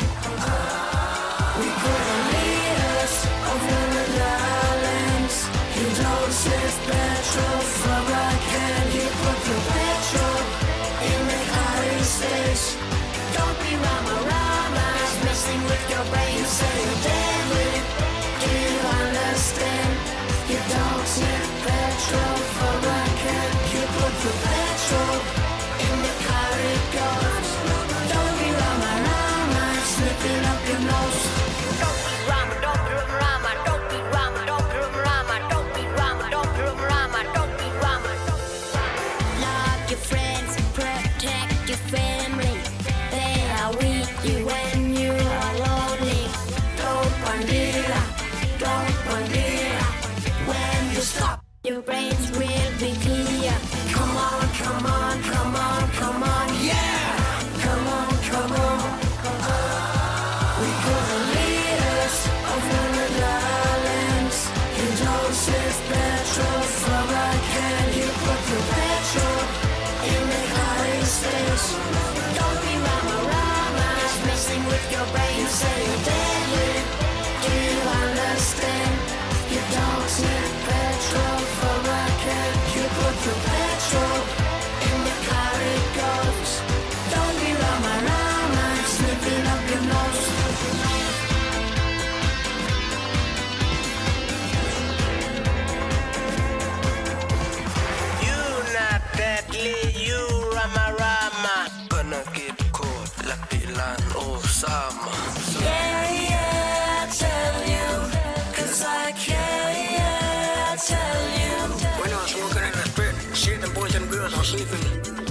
We put the leaders over the islands. You don't save petrol from a can. You put the petrol in the United States. Don't be rama, it's messing with your brain. You say you're deadly, do you understand? You don't save petrol from a can. You put the petrol in the corridors. Don't be rama, it's slipping up your nose. Don't be rama, don't be rama, don't be rama, don't be rama, don't be rama, don't be rama, don't be rama. Love your friends, protect your family. They are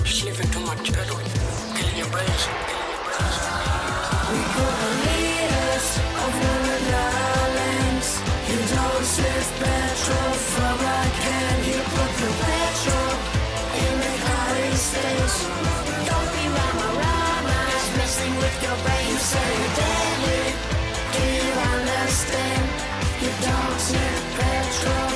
sniffing too much petrol. Killing your brains. We could be leaders of ruined islands. You don't sniff petrol from a can. You put the petrol in the car stays. Don't be rama-rama, it's messing with your brain. You say you're deadly, do you understand? You don't sniff petrol.